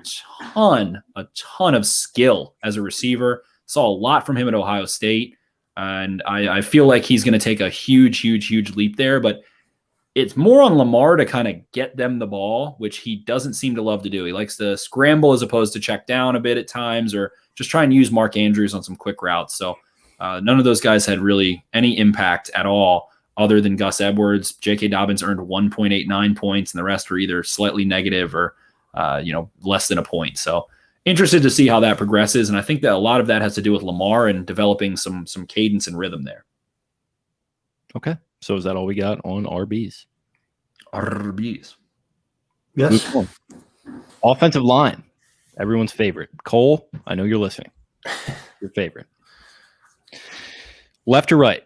ton of skill as a receiver. Saw a lot from him at Ohio State. And I feel like he's going to take a huge leap there, but it's more on Lamar to kind of get them the ball, which he doesn't seem to love to do. He likes to scramble as opposed to check down a bit at times, or just try and use Mark Andrews on some quick routes. So none of those guys had really any impact at all other than Gus Edwards. J.K. Dobbins earned 1.89 points, and the rest were either slightly negative or less than a point. So interested to see how that progresses, and I think that a lot of that has to do with Lamar and developing some cadence and rhythm there. Okay, so is that all we got on RBs? Yes. Offensive line, everyone's favorite. Cole, I know you're listening. Your favorite. Left to right.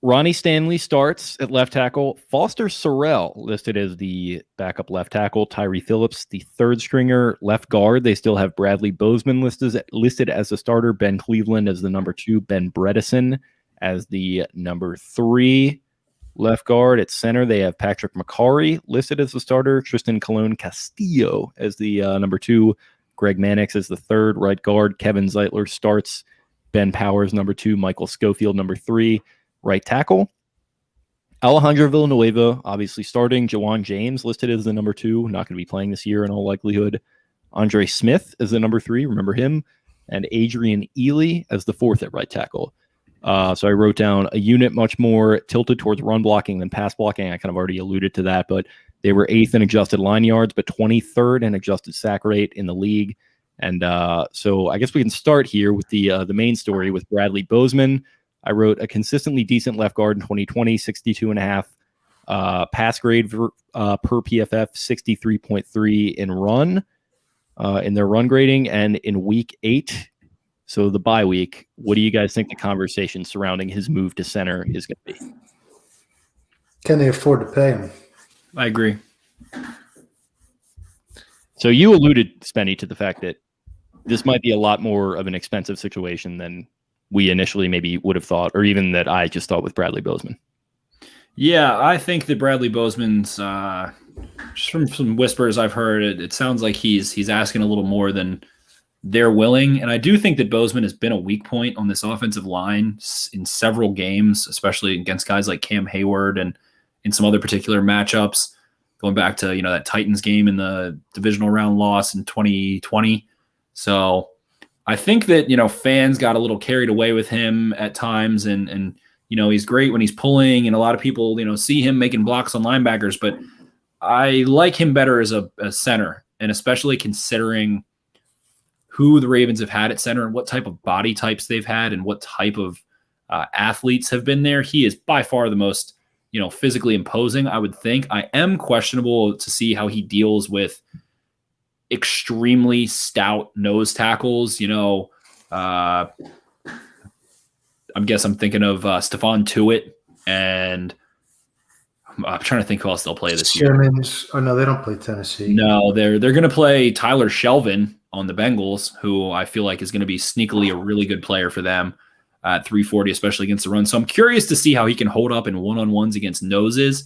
Ronnie Stanley starts at left tackle. Foster Sorrell listed as the backup left tackle. Tyree Phillips, the third stringer left guard. They still have Bradley Bozeman listed as the starter. Ben Cleveland as the number 2. Ben Bredesen as the number 3 left guard. At center, they have Patrick McCarry listed as the starter. Tristan Colon Castillo as the number 2. Greg Mannix as the third right guard. Kevin Zeitler starts. Ben Powers, number 2. Michael Schofield, number 3. Right tackle. Alejandro Villanueva, obviously starting. Jawan James listed as the number 2. Not going to be playing this year in all likelihood. Andre Smith as the number 3. Remember him. And Adrian Ely as the 4th at right tackle. So I wrote down a unit much more tilted towards run blocking than pass blocking. I kind of already alluded to that, but they were 8th in adjusted line yards, but 23rd in adjusted sack rate in the league. And so I guess we can start here with the main story with Bradley Bozeman. I wrote a consistently decent left guard in 2020, 62.5 pass grade per PFF, 63.3 in run. in their run grading. And in week 8, so the bye week, what do you guys think the conversation surrounding his move to center is going to be? Can they afford to pay him? I agree. So you alluded, Spenny, to the fact that this might be a lot more of an expensive situation than we initially maybe would have thought, or even that I just thought with Bradley Bozeman. Yeah, I think that Bradley Bozeman's, just from some whispers I've heard, it sounds like he's asking a little more than they're willing. And I do think that Bozeman has been a weak point on this offensive line in several games, especially against guys like Cam Hayward and in some other particular matchups, going back to, that Titans game in the divisional round loss in 2020. So I think that, fans got a little carried away with him at times, and he's great when he's pulling, and a lot of people, see him making blocks on linebackers, but I like him better as a center, and especially considering who the Ravens have had at center and what type of body types they've had and what type of athletes have been there. He is by far the most, physically imposing, I would think. I am questionable to see how he deals with extremely stout nose tackles. I guess I'm thinking of Stephon Tuitt, and I'm trying to think who else they'll play this year. Oh no, they don't play Tennessee. No, they're going to play Tyler Shelvin on the Bengals, who I feel like is going to be sneakily a really good player for them at 340, especially against the run. So I'm curious to see how he can hold up in one-on-ones against noses.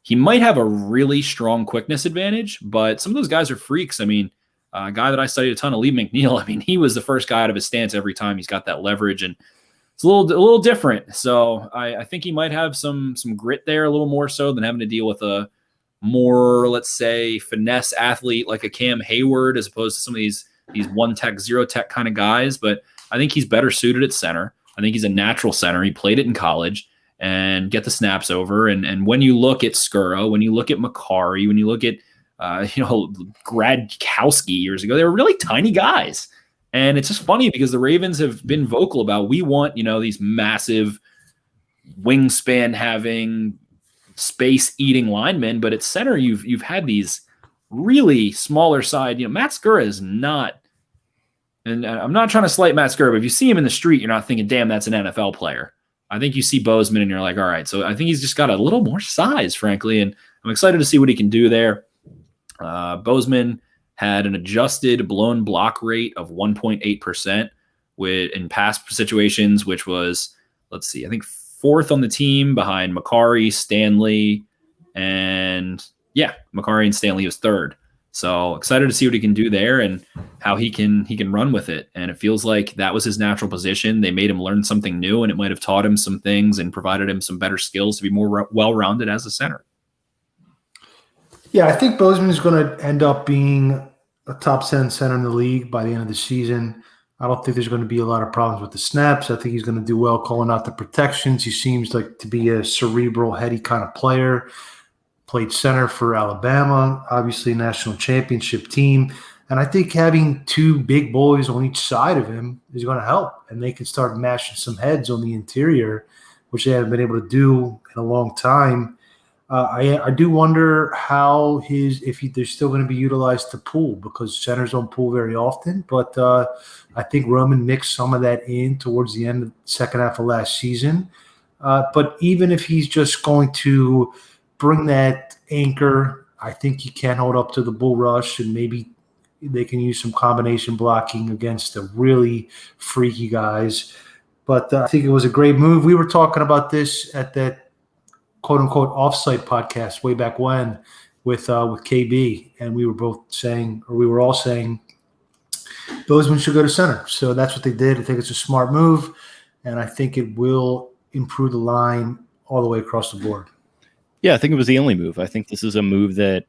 He might have a really strong quickness advantage, but some of those guys are freaks. I mean, a guy that I studied a ton, Lee McNeil, he was the first guy out of his stance every time. He's got that leverage, and it's a little different. So I think he might have some grit there, a little more so than having to deal with a more, let's say, finesse athlete like a Cam Hayward, as opposed to some of these one tech, zero tech kind of guys. But I think he's better suited at center. I think he's a natural center. He played it in college and get the snaps over. And when you look at Skura, when you look at Makari, when you look at Gradkowski years ago, they were really tiny guys. And it's just funny because the Ravens have been vocal about, we want, these massive wingspan having, space eating linemen, but at center you've had these really smaller side. Matt Skura is not, and I'm not trying to slight Matt Skura, but if you see him in the street, you're not thinking, damn, that's an NFL player. I think you see Bozeman and you're like, all right. So I think he's just got a little more size, frankly, and I'm excited to see what he can do there. Bozeman had an adjusted blown block rate of 1.8% in past situations, which was, let's see, I think 4th on the team behind Makari, Stanley, and Makari and Stanley was 3rd. So excited to see what he can do there and how he can run with it. And it feels like that was his natural position. They made him learn something new, and it might have taught him some things and provided him some better skills to be more well-rounded as a center. Yeah, I think Bozeman is going to end up being a top 10 center in the league by the end of the season. I don't think there's going to be a lot of problems with the snaps. I think he's going to do well calling out the protections. He seems like to be a cerebral, heady kind of player. Played center for Alabama, obviously national championship team. And I think having 2 big boys on each side of him is going to help. And they can start mashing some heads on the interior, which they haven't been able to do in a long time. I do wonder how they're still going to be utilized to pull, because centers don't pull very often. But I think Roman mixed some of that in towards the end of the second half of last season. But even if he's just going to bring that anchor, I think he can hold up to the bull rush, and maybe they can use some combination blocking against the really freaky guys. But I think it was a great move. We were talking about this at that quote-unquote offsite podcast way back when with KB, and we were all saying Bozeman should go to center. So that's what they did. I think it's a smart move, and I think it will improve the line all the way across the board. Yeah, I think it was the only move. I think this is a move that,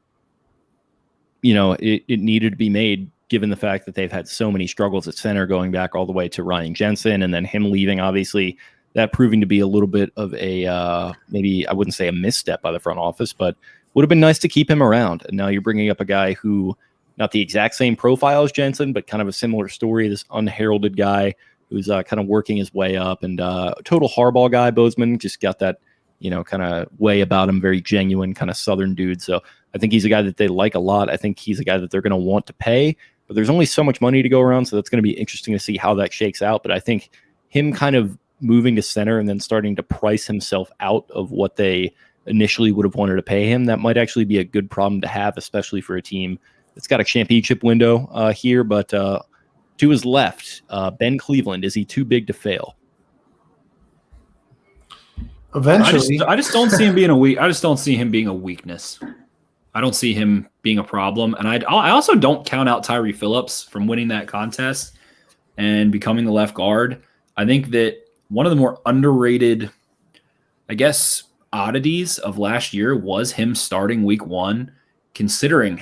it needed to be made, given the fact that they've had so many struggles at center going back all the way to Ryan Jensen, and then him leaving, obviously, that proving to be a little bit of a, maybe I wouldn't say a misstep by the front office, but would have been nice to keep him around. And now you're bringing up a guy who, not the exact same profile as Jensen, but kind of a similar story, this unheralded guy who's kind of working his way up, and total Harbaugh guy. Bozeman just got that, kind of way about him, very genuine kind of Southern dude. So I think he's a guy that they like a lot. I think he's a guy that they're going to want to pay, but but there's only so much money to go around, so that's going to be interesting to see how that shakes out. But I think him kind of moving to center and then starting to price himself out of what they initially would have wanted to pay him, that might actually be a good problem to have, especially for a team that's got a championship window here. But to his left, Ben Cleveland, is he too big to fail? Eventually, I just don't see him being I just don't see him being a weakness. I don't see him being a problem, and I also don't count out Tyree Phillips from winning that contest and becoming the left guard. I think that one of the more underrated, I guess, oddities of last year was him starting week 1, considering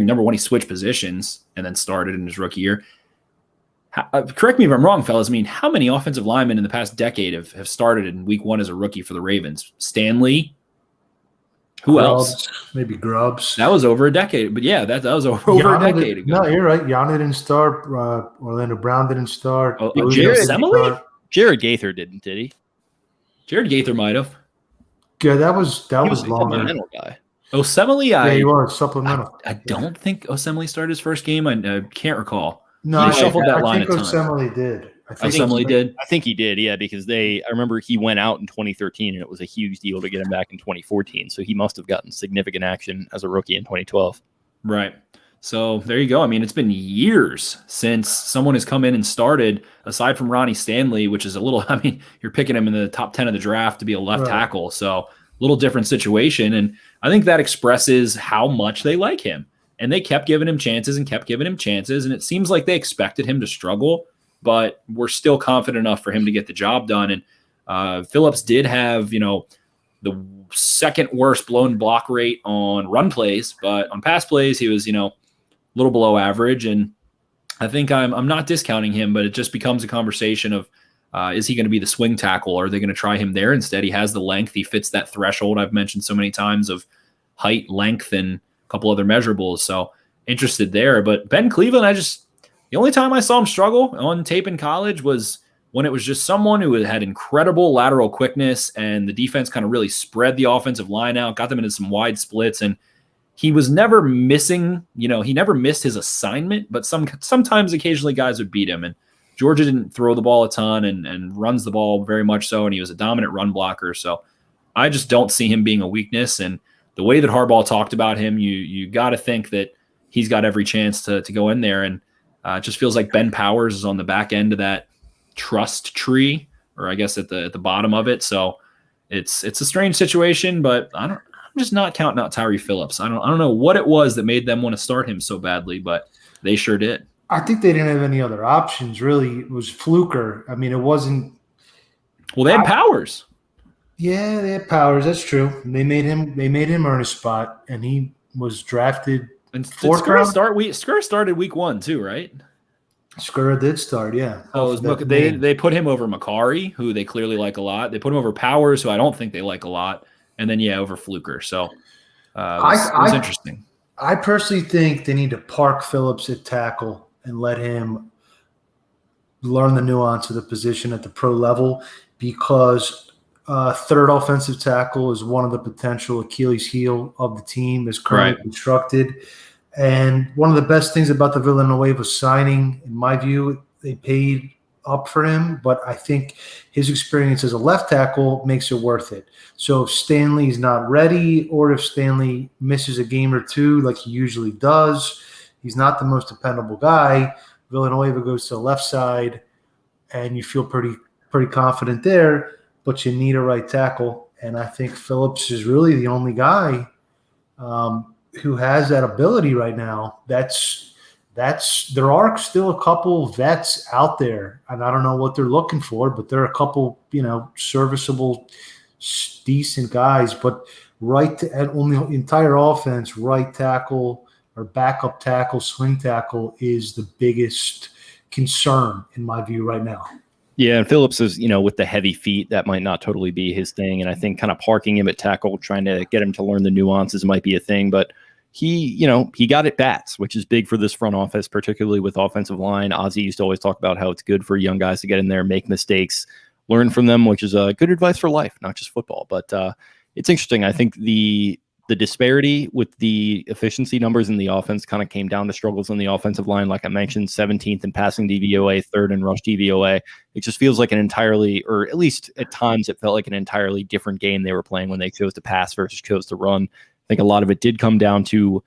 number one, he switched positions and then started in his rookie year. Correct me if I'm wrong, fellas. I mean, how many offensive linemen in the past decade have started in week 1 as a rookie for the Ravens? Stanley? Who else? Maybe Grubbs. That was over a decade. But yeah, that was over a decade ago. No, you're right. Yana didn't start. Orlando Brown didn't start. Jared Gaither didn't, did he? Jared Gaither might have. Yeah, that was He was a longer. supplemental guy. Osemele, he was supplemental. I don't think Osemele started his first game. I can't recall. No, he shuffled that line I think Osemele did. Osemele did. I think he did, yeah, because I remember he went out in 2013, and it was a huge deal to get him back in 2014. So he must have gotten significant action as a rookie in 2012. Right. So there you go. I mean, it's been years since someone has come in and started, aside from Ronnie Stanley, which is you're picking him in the top 10 of the draft to be a left tackle. So a little different situation. And I think that expresses how much they like him. And they kept giving him chances. And it seems like they expected him to struggle, but we're still confident enough for him to get the job done. And Phillips did have, the second worst blown block rate on run plays, but on pass plays, he was, a little below average. And I think I'm not discounting him, but it just becomes a conversation of, is he going to be the swing tackle? Or are they going to try him there instead? He has the length. He fits that threshold I've mentioned so many times of height, length, and a couple other measurables. So interested there. But Ben Cleveland, the only time I saw him struggle on tape in college was when it was just someone who had incredible lateral quickness, and the defense kind of really spread the offensive line out, got them into some wide splits, and he was never missing, he never missed his assignment, but sometimes occasionally guys would beat him. And Georgia didn't throw the ball a ton and runs the ball very much so, and he was a dominant run blocker. So I just don't see him being a weakness. And the way that Harbaugh talked about him, you got to think that he's got every chance to go in there. And it just feels like Ben Powers is on the back end of that trust tree, or I guess at the bottom of it. So it's a strange situation, but I'm just not counting out Tyree Phillips. I don't know what it was that made them want to start him so badly, but they sure did. I think they didn't have any other options, really. It was Fluker. I mean, it wasn't. Well, they had Powers. Yeah, they had Powers. That's true. They made him earn a spot, and he was drafted. And fourth round. Skura started week 1 too, right? Skura did start, yeah. Oh, they put him over Macari, who they clearly like a lot. They put him over Powers, who I don't think they like a lot, and then over Fluker. So it was interesting. I personally think they need to park Phillips at tackle and let him learn the nuance of the position at the pro level, because third offensive tackle is one of the potential Achilles heel of the team as currently constructed. And one of the best things about the Villanueva signing, in my view, they paid up for him, but I think his experience as a left tackle makes it worth it. So if Stanley's not ready, or if Stanley misses a game or two like he usually does, he's not the most dependable guy. Villanueva goes to the left side, and you feel pretty confident there, but you need a right tackle. And I think Phillips is really the only guy who has that ability right now. There are still a couple vets out there, and I don't know what they're looking for, but there are a couple, serviceable, decent guys. But on the entire offense, right tackle or backup tackle, swing tackle is the biggest concern in my view right now. Yeah, and Phillips is, with the heavy feet, that might not totally be his thing. And I think kind of parking him at tackle, trying to get him to learn the nuances might be a thing. But he got at bats, which is big for this front office, particularly with offensive line. Ozzie used to always talk about how it's good for young guys to get in there, make mistakes, learn from them, which is good advice for life, not just football. But it's interesting. I think the The disparity with the efficiency numbers in the offense kind of came down to struggles on the offensive line. Like I mentioned, 17th in passing DVOA, 3rd in rush DVOA. It just feels like an entirely, or at least at times it felt like an entirely different game they were playing when they chose to pass versus chose to run. I think a lot of it did come down to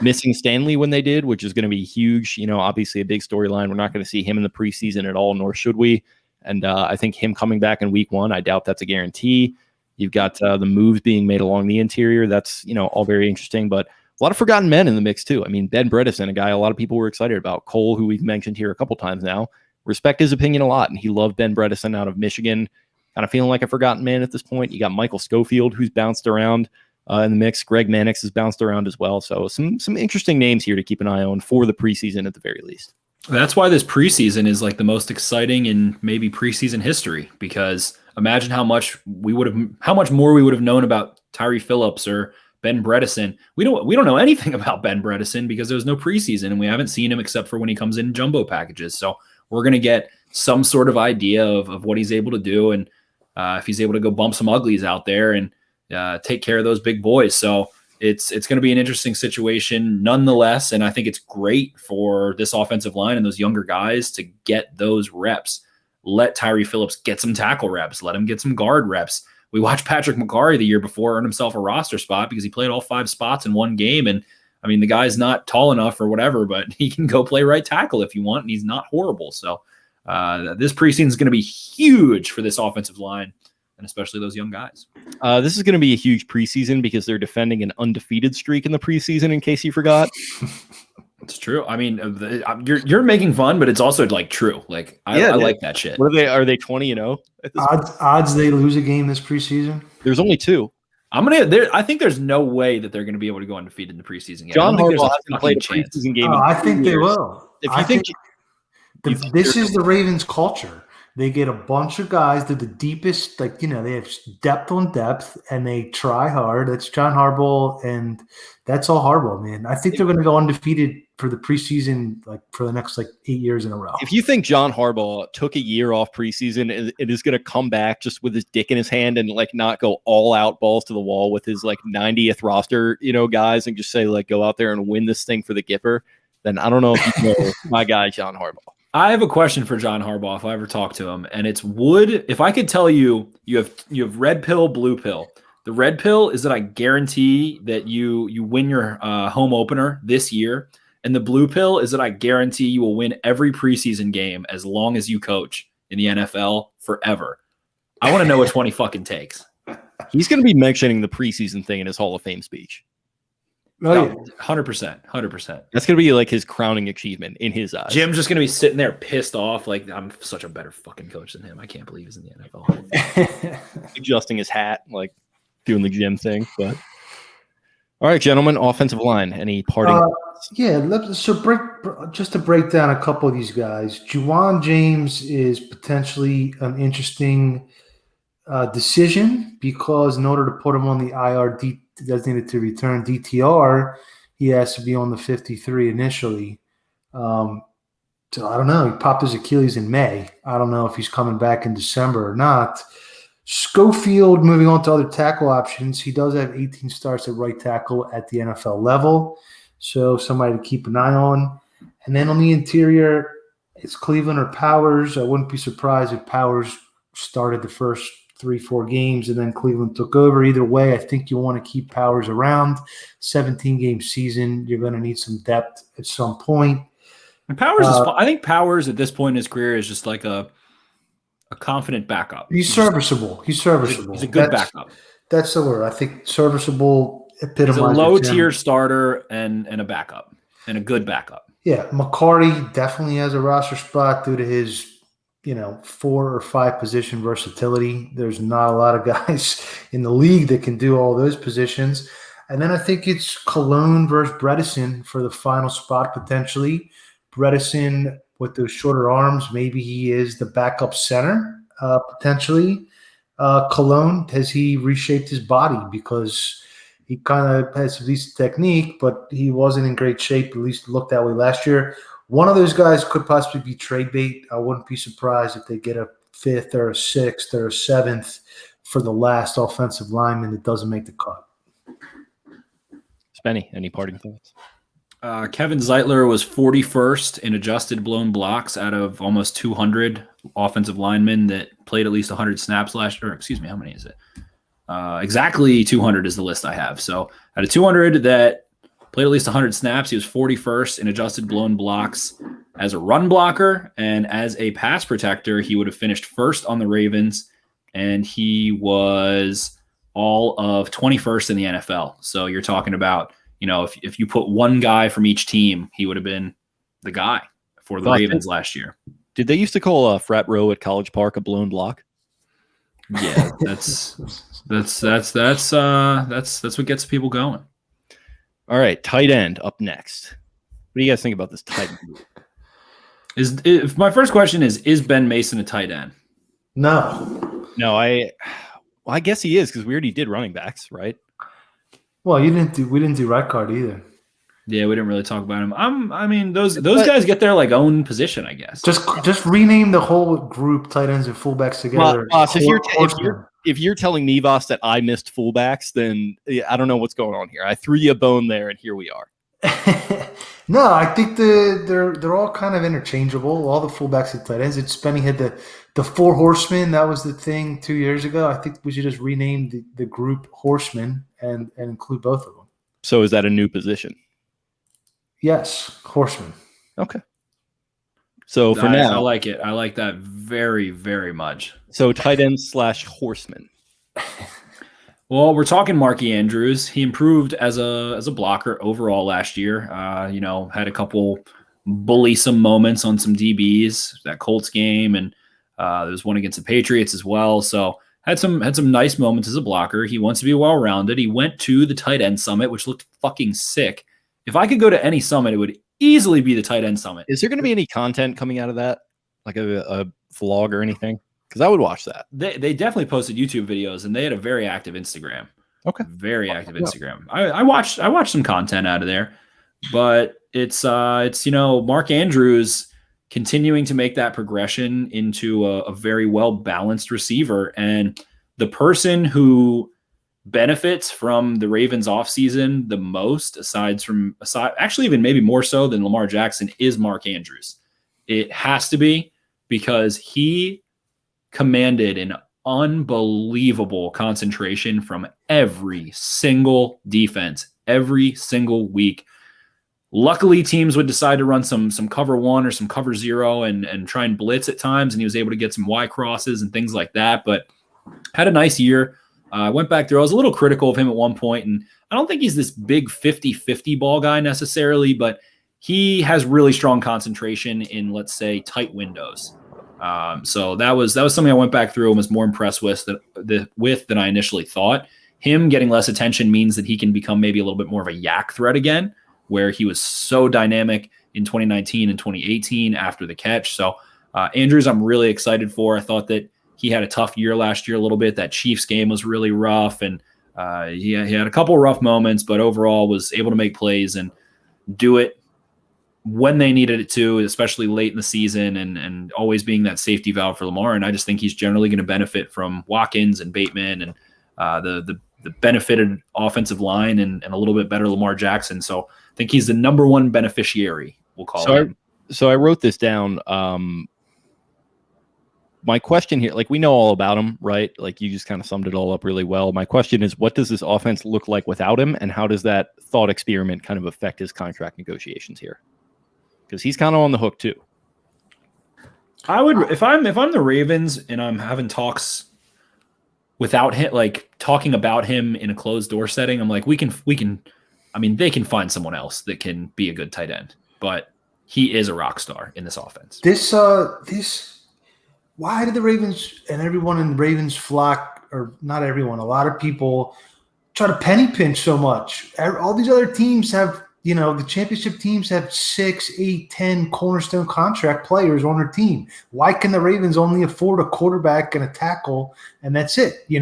missing Stanley when they did, which is going to be huge. Obviously a big storyline. We're not going to see him in the preseason at all, nor should we. And I think him coming back in week 1, I doubt that's a guarantee. You've got the moves being made along the interior. That's, all very interesting, but a lot of forgotten men in the mix too. I mean, Ben Bredeson, a guy a lot of people were excited about. Cole, who we've mentioned here a couple times now, respect his opinion a lot. And he loved Ben Bredeson out of Michigan, kind of feeling like a forgotten man at this point. You got Michael Schofield, who's bounced around in the mix. Greg Mannix has bounced around as well. So some interesting names here to keep an eye on for the preseason at the very least. That's why this preseason is like the most exciting in maybe preseason history, because imagine how much more we would have known about Tyree Phillips or Ben Bredeson. We don't know anything about Ben Bredeson because there was no preseason and we haven't seen him except for when he comes in jumbo packages. So we're going to get some sort of idea of what he's able to do and if he's able to go bump some uglies out there and take care of those big boys. So it's going to be an interesting situation nonetheless. And I think it's great for this offensive line and those younger guys to get those reps. Let Tyree Phillips get some tackle reps. Let him get some guard reps. We watched Patrick McCarry the year before earn himself a roster spot because he played all 5 spots in one game. And I mean, the guy's not tall enough or whatever, but he can go play right tackle if you want. And he's not horrible. So this preseason is going to be huge for this offensive line, and especially those young guys. This is going to be a huge preseason because they're defending an undefeated streak in the preseason, in case you forgot. It's true. I mean, you're making fun, but it's also like true. Like I like that shit. What are they 20-0? Odds they lose a game this preseason? There's only 2. I think there's no way that they're going to be able to go undefeated in the preseason game. John Harbaugh hasn't played a preseason game. I think they will. If you think this is the Ravens culture. They get a bunch of guys. They're the deepest, they have depth on depth, and they try hard. That's John Harbaugh, and that's all Harbaugh, man. I think they're going to go undefeated for the preseason, for the next 8 years in a row. If you think John Harbaugh took a year off preseason and it is going to come back just with his dick in his hand and not go all out balls to the wall with his 90th roster, guys, and just say go out there and win this thing for the Gipper, then I don't know if you know my guy John Harbaugh. I have a question for John Harbaugh if I ever talk to him, and it's if I could tell you have red pill, blue pill. The red pill is that I guarantee that you win your home opener this year, and the blue pill is that I guarantee you will win every preseason game as long as you coach in the NFL forever. I want to know which one he fucking takes. He's going to be mentioning the preseason thing in his Hall of Fame speech. Oh, yeah. 100%. That's going to be his crowning achievement in his eyes. Jim's just going to be sitting there pissed off. I'm such a better fucking coach than him. I can't believe he's in the NFL. Adjusting his hat, doing the Jim thing. But all right, gentlemen, offensive line. Any parting? Just to break down a couple of these guys. Juwan James is potentially an interesting decision because in order to put him on the IR designated to return DTR, he has to be on the 53 initially. So I don't know. He popped his Achilles in May. I don't know if he's coming back in December or not. Schofield, moving on to other tackle options, he does have 18 starts at right tackle at the NFL level, so somebody to keep an eye on. And then on the interior, it's Cleveland or Powers. I wouldn't be surprised if Powers started the first 3-4 games and then Cleveland took over. Either way, I think you want to keep Powers around. 17-game season, you're going to need some depth at some point. And Powers I think Powers at this point in his career is just a confident backup. He's serviceable. He's a good backup. That's the word. I think serviceable epitomizes. He's a low-tier starter and a backup, and a good backup. Yeah, McCarty definitely has a roster spot due to his 4 or 5 position versatility. There's not a lot of guys in the league that can do all those positions. And then I think it's Cologne versus Bredeson for the final spot potentially. Bredeson with those shorter arms, maybe he is the backup center potentially. Cologne, has he reshaped his body because he kind of has at least technique, but he wasn't in great shape, at least looked that way last year. One of those guys could possibly be trade bait. I wouldn't be surprised if they get a 5th or a 6th or a 7th for the last offensive lineman that doesn't make the cut. Spenny, any parting thoughts? Kevin Zeitler was 41st in adjusted blown blocks out of almost 200 offensive linemen that played at least 100 snaps last year. Excuse me, how many is it? Exactly 200 is the list I have. So out of 200 that played at least 100 snaps, he was 41st in adjusted blown blocks as a run blocker, and as a pass protector, he would have finished first on the Ravens, and he was all of 21st in the NFL. So you're talking about, if you put one guy from each team, he would have been the guy for the Ravens last year. Did they used to call a frat row at College Park a blown block? Yeah, that's what gets people going. All right, tight end up next. What do you guys think about this tight end? If my first question is Ben Mason a tight end? No. I guess he is because we already did running backs, right? Well, we didn't do right guard either. Yeah, we didn't really talk about him. I mean, those guys get their own position, I guess. Just rename the whole group tight ends and fullbacks together. Voss, if you're telling me, Voss, that I missed fullbacks, then I don't know what's going on here. I threw you a bone there, and here we are. No, I think they're all kind of interchangeable. All the fullbacks and tight ends. Spenny had the four horsemen. That was the thing 2 years ago. I think we should just rename the group horsemen and include both of them. So is that a new position? Yes, horsemen. Okay. So for now, I like it. I like that very, very much. So tight end / horseman. Well, we're talking Marky Andrews. He improved as a blocker overall last year. Had a couple bully-some moments on some DBs, that Colts game, and there was one against the Patriots as well. So had some nice moments as a blocker. He wants to be well-rounded. He went to the tight end summit, which looked fucking sick. If I could go to any summit, it would easily be the tight end summit. Is there going to be any content coming out of that, like a vlog or anything? Because I would watch that. They definitely posted YouTube videos, and they had a very active Instagram. Okay, very active Instagram. I watched some content out of there, but it's Mark Andrews continuing to make that progression into a very well balanced receiver, and the person who benefits from the Ravens offseason the most, aside actually even maybe more so than Lamar Jackson, is Mark Andrews. It has to be, because he commanded an unbelievable concentration from every single defense every single week. Luckily, teams would decide to run some cover one or some cover zero and try and blitz at times, and he was able to get some Y crosses and things like that, but had a nice year. I went back through. I was a little critical of him at one point, and I don't think he's this big 50-50 ball guy necessarily, but he has really strong concentration in, let's say, tight windows. So that was something I went back through and was more impressed with than I initially thought. Him getting less attention means that he can become maybe a little bit more of a yak threat again, where he was so dynamic in 2019 and 2018 after the catch. So Andrews, I'm really excited for. I thought that he had a tough year last year a little bit. That Chiefs game was really rough, and he had a couple rough moments, but overall was able to make plays and do it when they needed it to, especially late in the season, and always being that safety valve for Lamar. And I just think he's generally going to benefit from Watkins and Bateman and the benefited offensive line and a little bit better Lamar Jackson. So I think he's the number one beneficiary, we'll call it. So I wrote this down. My question here, we know all about him, right? You just kind of summed it all up really well. My question is, what does this offense look like without him, and how does that thought experiment kind of affect his contract negotiations here? Because he's kind of on the hook too. I would, if I'm the Ravens and I'm having talks without him, talking about him in a closed door setting, I'm like, we can. I mean, they can find someone else that can be a good tight end, but he is a rock star in this offense. Why did the Ravens and everyone in the Ravens flock, or not everyone, a lot of people try to penny pinch so much? All these other teams have, the championship teams have 6, 8, 10 cornerstone contract players on their team. Why can the Ravens only afford a quarterback and a tackle, and that's it? It's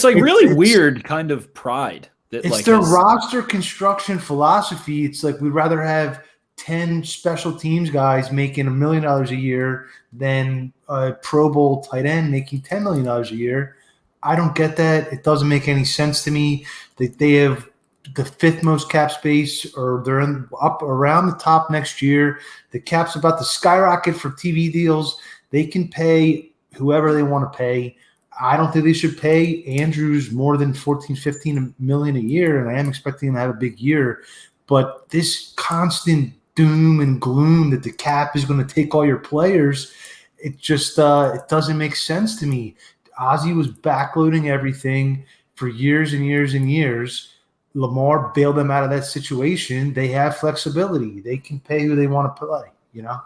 really weird kind of pride. It's their roster construction philosophy. It's like we'd rather have 10 special teams guys making $1 million a year than a Pro Bowl tight end making $10 million a year. I don't get that. It doesn't make any sense to me. They have the fifth most cap space, or they're up around the top next year. The cap's about to skyrocket for TV deals. They can pay whoever they want to pay. I don't think they should pay Andrews more than 14, 15 million a year, and I am expecting him to have a big year. But this constant doom and gloom that the cap is going to take all your players, it just it doesn't make sense to me. Ozzie was backloading everything for years and years and years. Lamar bailed them out of that situation. They have flexibility. They can pay who they want to play, you know?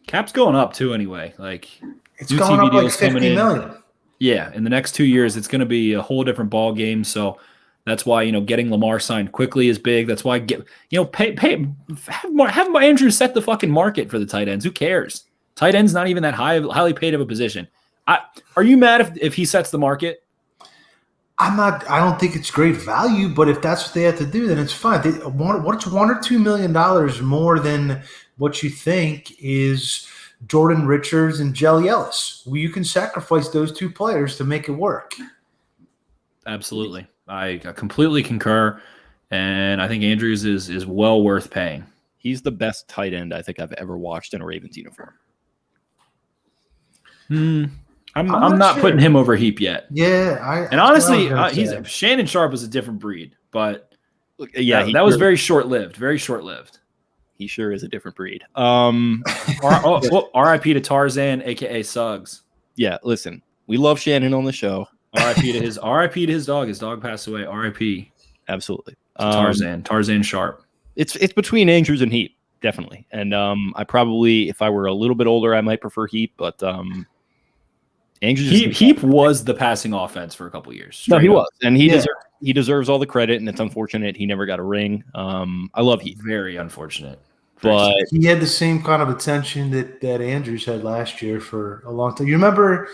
Cap's going up too anyway. Like, it's going up like 50 million. Yeah, in the next 2 years, it's going to be a whole different ball game. So that's why, getting Lamar signed quickly is big. That's why have Andrews set the fucking market for the tight ends. Who cares? Tight end's not even that highly paid of a position. Are you mad if he sets the market? I'm not. I don't think it's great value, but if that's what they have to do, then it's fine. What's $1 or $2 million more than what you think is Jordan Richards and Jelly Ellis? Well, you can sacrifice those two players to make it work. Absolutely. I completely concur, and I think Andrews is well worth paying. He's the best tight end I think I've ever watched in a Ravens uniform. I'm not putting him over Heap yet. Yeah, and honestly, Shannon Sharp was a different breed, but that was very short-lived. Very short-lived. He sure is a different breed. R.I.P. to Tarzan, aka Suggs. Yeah, listen, we love Shannon on the show. R.I.P. to his dog. His dog passed away. R.I.P. Absolutely. Tarzan Sharp. It's between Andrews and Heap, definitely. And I probably, if I were a little bit older, I might prefer Heap, but Andrews Heap was the passing offense for a couple years. No, he was, and he deserves all the credit. And it's unfortunate he never got a ring. I love Heap. Very unfortunate, but he had the same kind of attention that Andrews had last year for a long time. You remember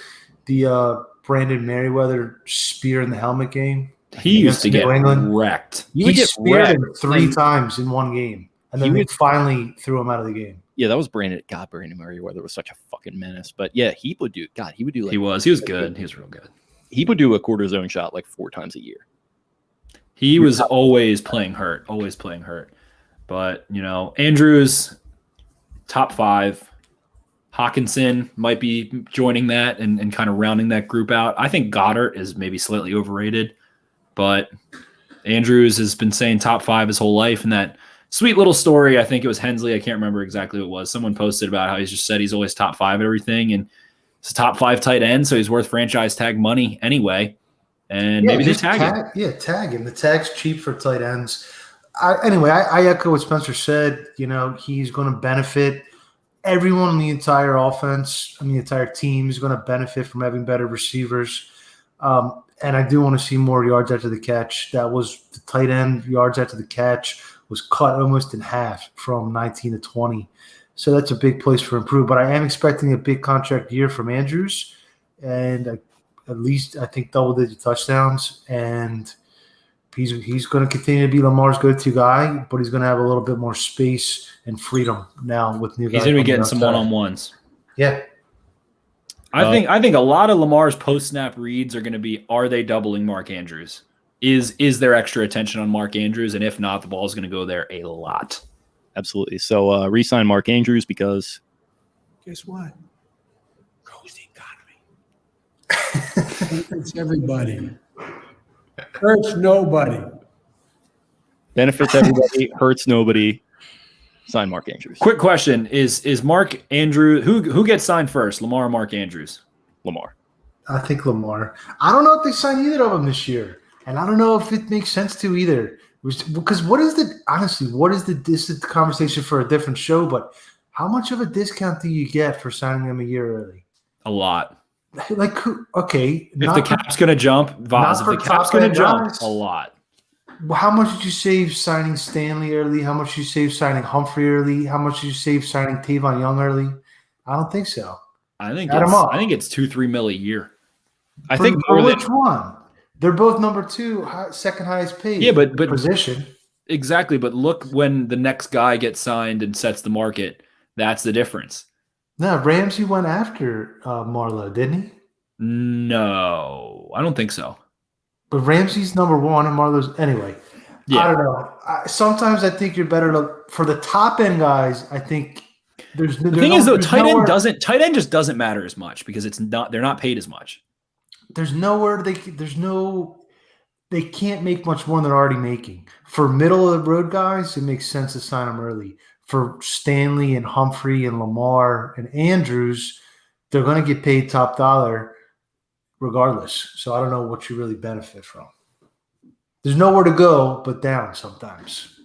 the Brandon Merriweather spear in the helmet game? He used to get wrecked. He speared him 3 times in one game, and then they finally threw him out of the game. Yeah, that was Brandon. God, Brandon Merriweather was such a fucking menace. But yeah, he would do. Like, he was good. He was real good. He would do a quarter zone shot like 4 times a year. He was always playing hurt. But Andrews, top 5. Hawkinson might be joining that and kind of rounding that group out. I think Goddard is maybe slightly overrated, but Andrews has been saying top 5 his whole life, and that sweet little story, I think it was Hensley, I can't remember exactly what it was. Someone posted about how he's just said he's always top 5 at everything, and it's a top 5 tight end, so he's worth franchise tag money anyway. And maybe they tag him. Yeah, tag him. The tag's cheap for tight ends. I echo what Spencer said. He's going to benefit. Everyone in the entire offense and the entire team is going to benefit from having better receivers. And I do want to see more yards after the catch. That was the tight end yards after the catch was cut almost in half from 19 to 20. So that's a big place for improvement. But I am expecting a big contract year from Andrews, and at least I think double-digit touchdowns. And he's going to continue to be Lamar's go-to guy, but he's going to have a little bit more space and freedom now with new guys. He's going to be getting some one-on-ones. Yeah. I think a lot of Lamar's post-snap reads are going to be, are they doubling Mark Andrews? Is there extra attention on Mark Andrews? And if not, the ball is going to go there a lot. Absolutely. So re-sign Mark Andrews because guess what? Grows the economy. Benefits everybody. Hurts nobody. Benefits everybody, hurts nobody. Sign Mark Andrews. Quick question: Is Mark Andrews who gets signed first, Lamar or Mark Andrews? Lamar. I think Lamar. I don't know if they sign either of them this year. And I don't know if it makes sense to either. Because this is the conversation for a different show, but how much of a discount do you get for signing them a year early? A lot. Like, okay. If the cap's going to jump, Vaz, if the cap's going to jump, a lot. How much did you save signing Stanley early? How much did you save signing Humphrey early? How much did you save signing Tavon Young early? I don't think so. I think it's 2-3 mil a year. I think more which one? They're both number 2, second highest paid. Yeah, but position. Exactly, but look when the next guy gets signed and sets the market. That's the difference. No, Ramsey went after Marlowe, didn't he? No, I don't think so. But Ramsey's number one and Marlowe's anyway. Yeah. I don't know. Sometimes I think you're better for the top end guys. I think the thing is though, tight end just doesn't matter as much because they're not paid as much. There's nowhere they can't make much more than they're already making. For middle of the road guys, it makes sense to sign them early. For Stanley and Humphrey and Lamar and Andrews, they're going to get paid top dollar regardless. So I don't know what you really benefit from. There's nowhere to go but down sometimes.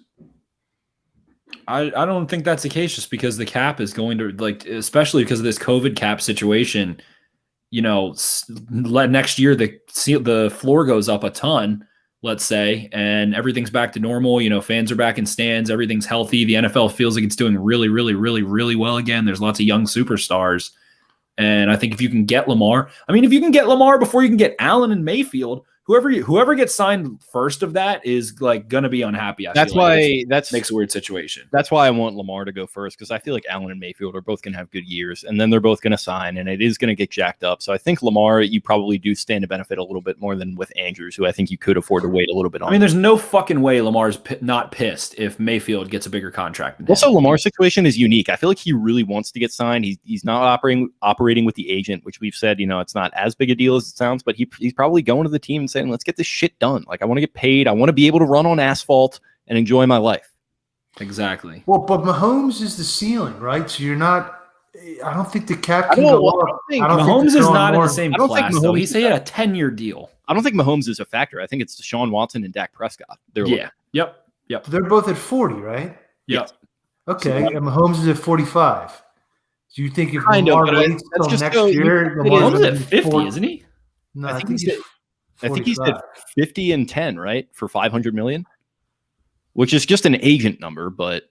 I don't think that's the case just because the cap is going to, especially because of this COVID cap situation, next year the floor goes up a ton, let's say, and everything's back to normal. Fans are back in stands. Everything's healthy. The NFL feels like it's doing really, really, really, really well again. There's lots of young superstars. And I think if you can get Lamar, if you can get Lamar before you can get Allen and Mayfield, whoever gets signed first of that is going to be unhappy. That makes a weird situation. That's why I want Lamar to go first, because I feel like Allen and Mayfield are both going to have good years, and then they're both going to sign, and it is going to get jacked up. So I think Lamar, you probably do stand to benefit a little bit more than with Andrews, who I think you could afford to wait a little bit on. There's no fucking way Lamar's not pissed if Mayfield gets a bigger contract than him. Also, Lamar's situation is unique. I feel like he really wants to get signed. He's not operating with the agent, which we've said, it's not as big a deal as it sounds, but he's probably going to the team and saying, let's get this shit done. I want to get paid. I want to be able to run on asphalt and enjoy my life. Exactly. Well, but Mahomes is the ceiling, right? So you're not. I don't think the cap can go up. Mahomes is not in the same class, though. He had a 10-year deal. I don't think Mahomes is a factor. I think it's Deshaun Watson and Dak Prescott. Yep. They're both at 40, right? Yep. Okay, and Mahomes is at 45. Do you think if Lamar waits until next year, Mahomes is at 50, isn't he? No, I think he's at 50 and 10, right? For $500 million, which is just an agent number, but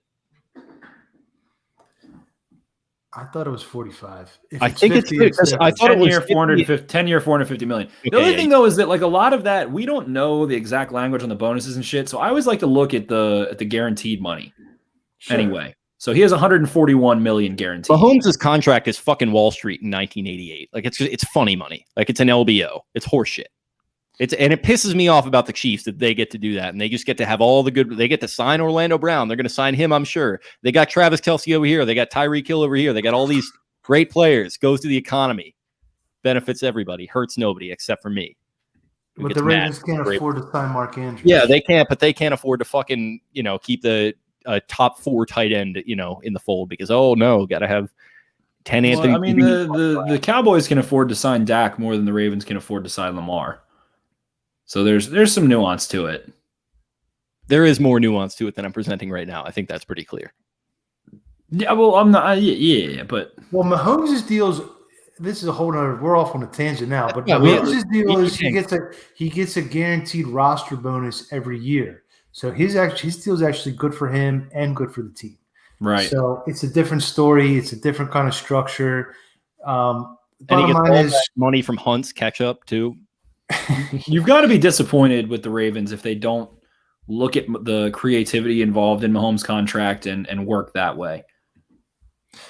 I thought it was 45. I think 50, it's because I thought it was 10-year, $450 million. Okay, the other thing though is that a lot of that we don't know the exact language on the bonuses and shit. So I always like to look at the guaranteed money. Sure. Anyway. So he has $141 million guaranteed. Mahomes' contract is fucking Wall Street in 1988. It's funny money. It's an LBO. It's horseshit. And it pisses me off about the Chiefs that they get to do that, and they just get to have all the good. They get to sign Orlando Brown. They're going to sign him, I'm sure. They got Travis Kelce over here. They got Tyreek Hill over here. They got all these great players. Goes to the economy, benefits everybody, hurts nobody except for me. But the Ravens can't afford to sign Mark Andrews. Yeah, they can't, but they can't afford to fucking keep the top 4 tight end in the fold because got to have 10 Anthony. The Cowboys can afford to sign Dak more than the Ravens can afford to sign Lamar. So there's some nuance to it. There is more nuance to it than I'm presenting right now. I think that's pretty clear. Yeah, well, I'm not. But Mahomes' deals. This is a whole nother. We're off on a tangent now, but Mahomes' deal is he gets a guaranteed roster bonus every year. So his deal is actually good for him and good for the team. Right. So it's a different story. It's a different kind of structure. And he gets all that money from Hunt's catch up too. You've got to be disappointed with the Ravens if they don't look at the creativity involved in Mahomes' contract and work that way.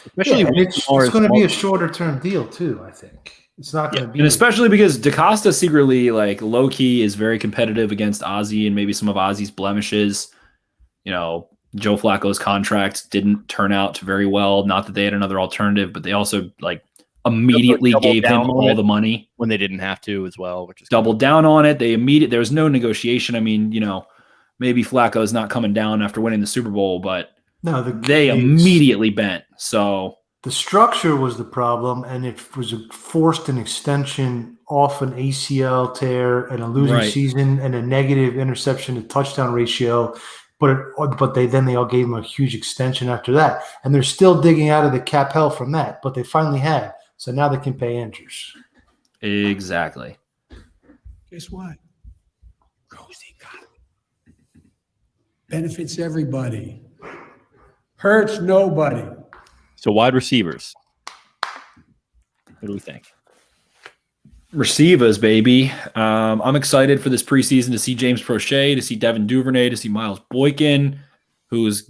Especially it's going to be a shorter term deal too. I think it's not going to be, and especially because DaCosta secretly, low key, is very competitive against Ozzie and maybe some of Ozzie's blemishes. Joe Flacco's contract didn't turn out very well. Not that they had another alternative, but they also immediately gave him all the money when they didn't have to as well, which is doubled down on it. There was no negotiation. Maybe Flacco is not coming down after winning the Super Bowl, but they immediately bent. So the structure was the problem, and it was forced an extension off an ACL tear and a losing season and a negative interception to touchdown ratio. But they all gave him a huge extension after that, and they're still digging out of the cap hell from that. But they finally had. So now they can pay Andrews. Exactly. Guess what? Rosie got it. Benefits everybody. Hurts nobody. So wide receivers. What do we think? Receivers, baby. I'm excited for this preseason to see James Prochet, to see Devin Duvernay, to see Miles Boykin, who's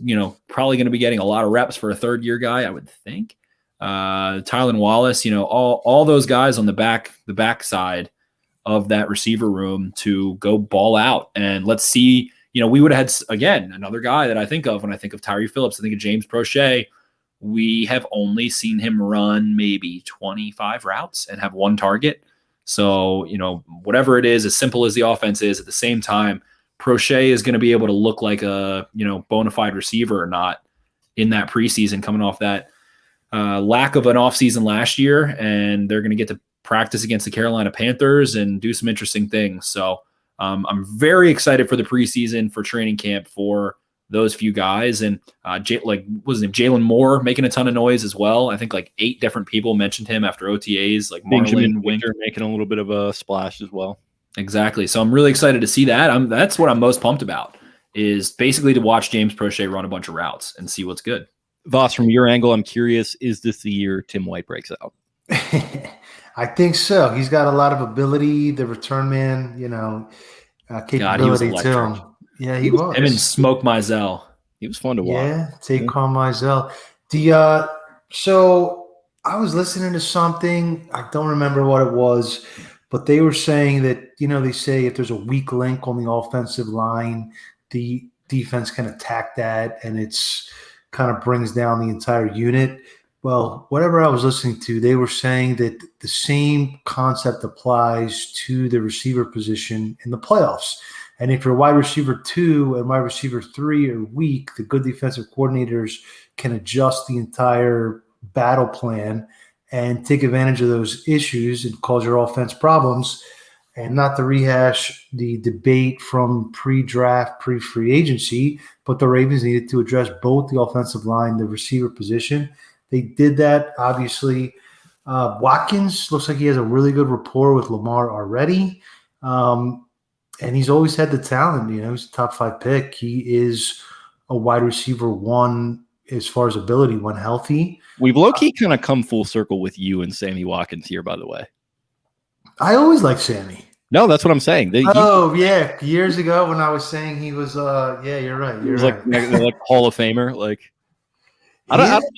probably going to be getting a lot of reps for a third-year guy, I would think. Tylan Wallace, all those guys on the back side of that receiver room to go ball out. And let's see, we would have had, again, another guy that I think of when I think of Tyree Phillips. I think of James Prochet. We have only seen him run maybe 25 routes and have one target. So, whatever it is, as simple as the offense is, at the same time, Prochet is going to be able to look like a, bona fide receiver or not in that preseason, coming off that lack of an offseason last year. And they're going to get to practice against the Carolina Panthers and do some interesting things. So I'm very excited for the preseason, for training camp, for those few guys. And what's his name? Jalen Moore making a ton of noise as well. I think 8 different people mentioned him after OTAs, like Benjamin Marlon Winter making a little bit of a splash as well. Exactly. So I'm really excited to see that. That's what I'm most pumped about, is basically to watch James Prochet run a bunch of routes and see what's good. Voss, from your angle, I'm curious, is this the year Tim White breaks out? I think so. He's got a lot of ability, the return man, capability to him. Yeah, he was. Him and Smoke Mizell. He was fun to watch. Yeah, Taquan Mizell. So I was listening to something. I don't remember what it was, but they were saying that, they say if there's a weak link on the offensive line, the defense can attack that, and it's kind of brings down the entire unit. Well, whatever I was listening to, they were saying that the same concept applies to the receiver position in the playoffs. And if your wide receiver 2 and wide receiver 3 are weak, the good defensive coordinators can adjust the entire battle plan and take advantage of those issues and cause your offense problems. And not to rehash the debate from pre-draft, pre-free agency, but the Ravens needed to address both the offensive line, the receiver position. They did that, obviously. Watkins looks like he has a really good rapport with Lamar already. And he's always had the talent. He's a top 5 pick. He is a wide receiver 1 as far as ability when healthy. We've low-key kind of come full circle with you and Sammy Watkins here, by the way. I always liked Sammy. No, that's what I'm saying. Yeah. Years ago when I was saying he was, you're right. You're right. like Hall of Famer.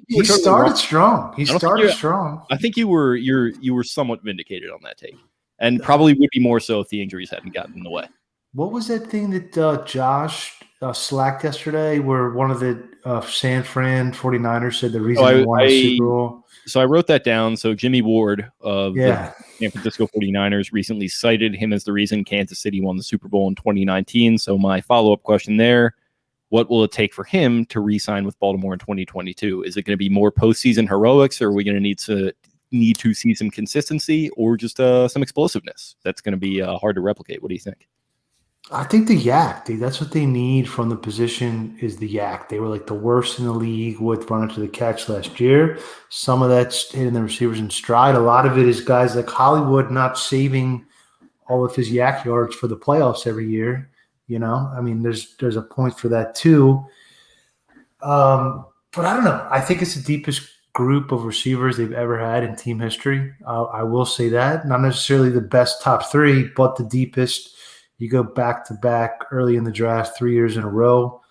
He started strong. He started strong. I think you were somewhat vindicated on that take, and probably would be more so if the injuries hadn't gotten in the way. What was that thing that Josh slacked yesterday, where one of the San Fran 49ers said the reason they won the Super Bowl? So I wrote that down. So Jimmy Ward of the San Francisco 49ers recently cited him as the reason Kansas City won the Super Bowl in 2019. So my follow-up question there, what will it take for him to re-sign with Baltimore in 2022? Is it going to be more postseason heroics, or are we going to need to see some consistency, or just some explosiveness that's going to be hard to replicate? What do you think? I think the yak, that's what they need from the position, is the yak. They were like the worst in the league with running to the catch last year. Some of that's hitting the receivers in stride. A lot of it is guys like Hollywood not saving all of his yak yards for the playoffs every year. There's a point for that too. But I don't know. I think it's the deepest group of receivers they've ever had in team history. I will say that. Not necessarily the best top 3, but the deepest. You go back-to-back early in the draft 3 years in a row,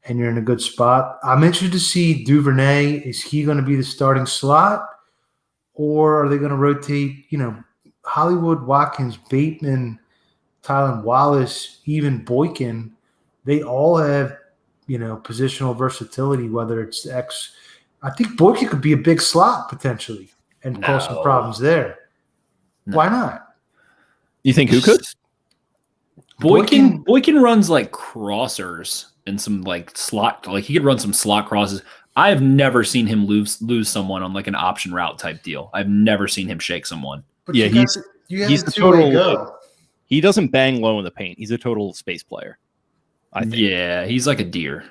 and you're in a good spot. I'm interested to see Duvernay. Is he going to be the starting slot, or are they going to rotate, Hollywood, Watkins, Bateman, Tylan Wallace, even Boykin? They all have, positional versatility, whether it's X. I think Boykin could be a big slot potentially and cause some problems there. No. Why not? You think who could? Boykin runs like crossers and some like slot, like he could run some slot crosses. I have never seen him lose someone on like an option route type deal. I've never seen him shake someone. But yeah, he's the total. He doesn't bang low in the paint. He's a total space player, I think. Yeah, he's like a deer.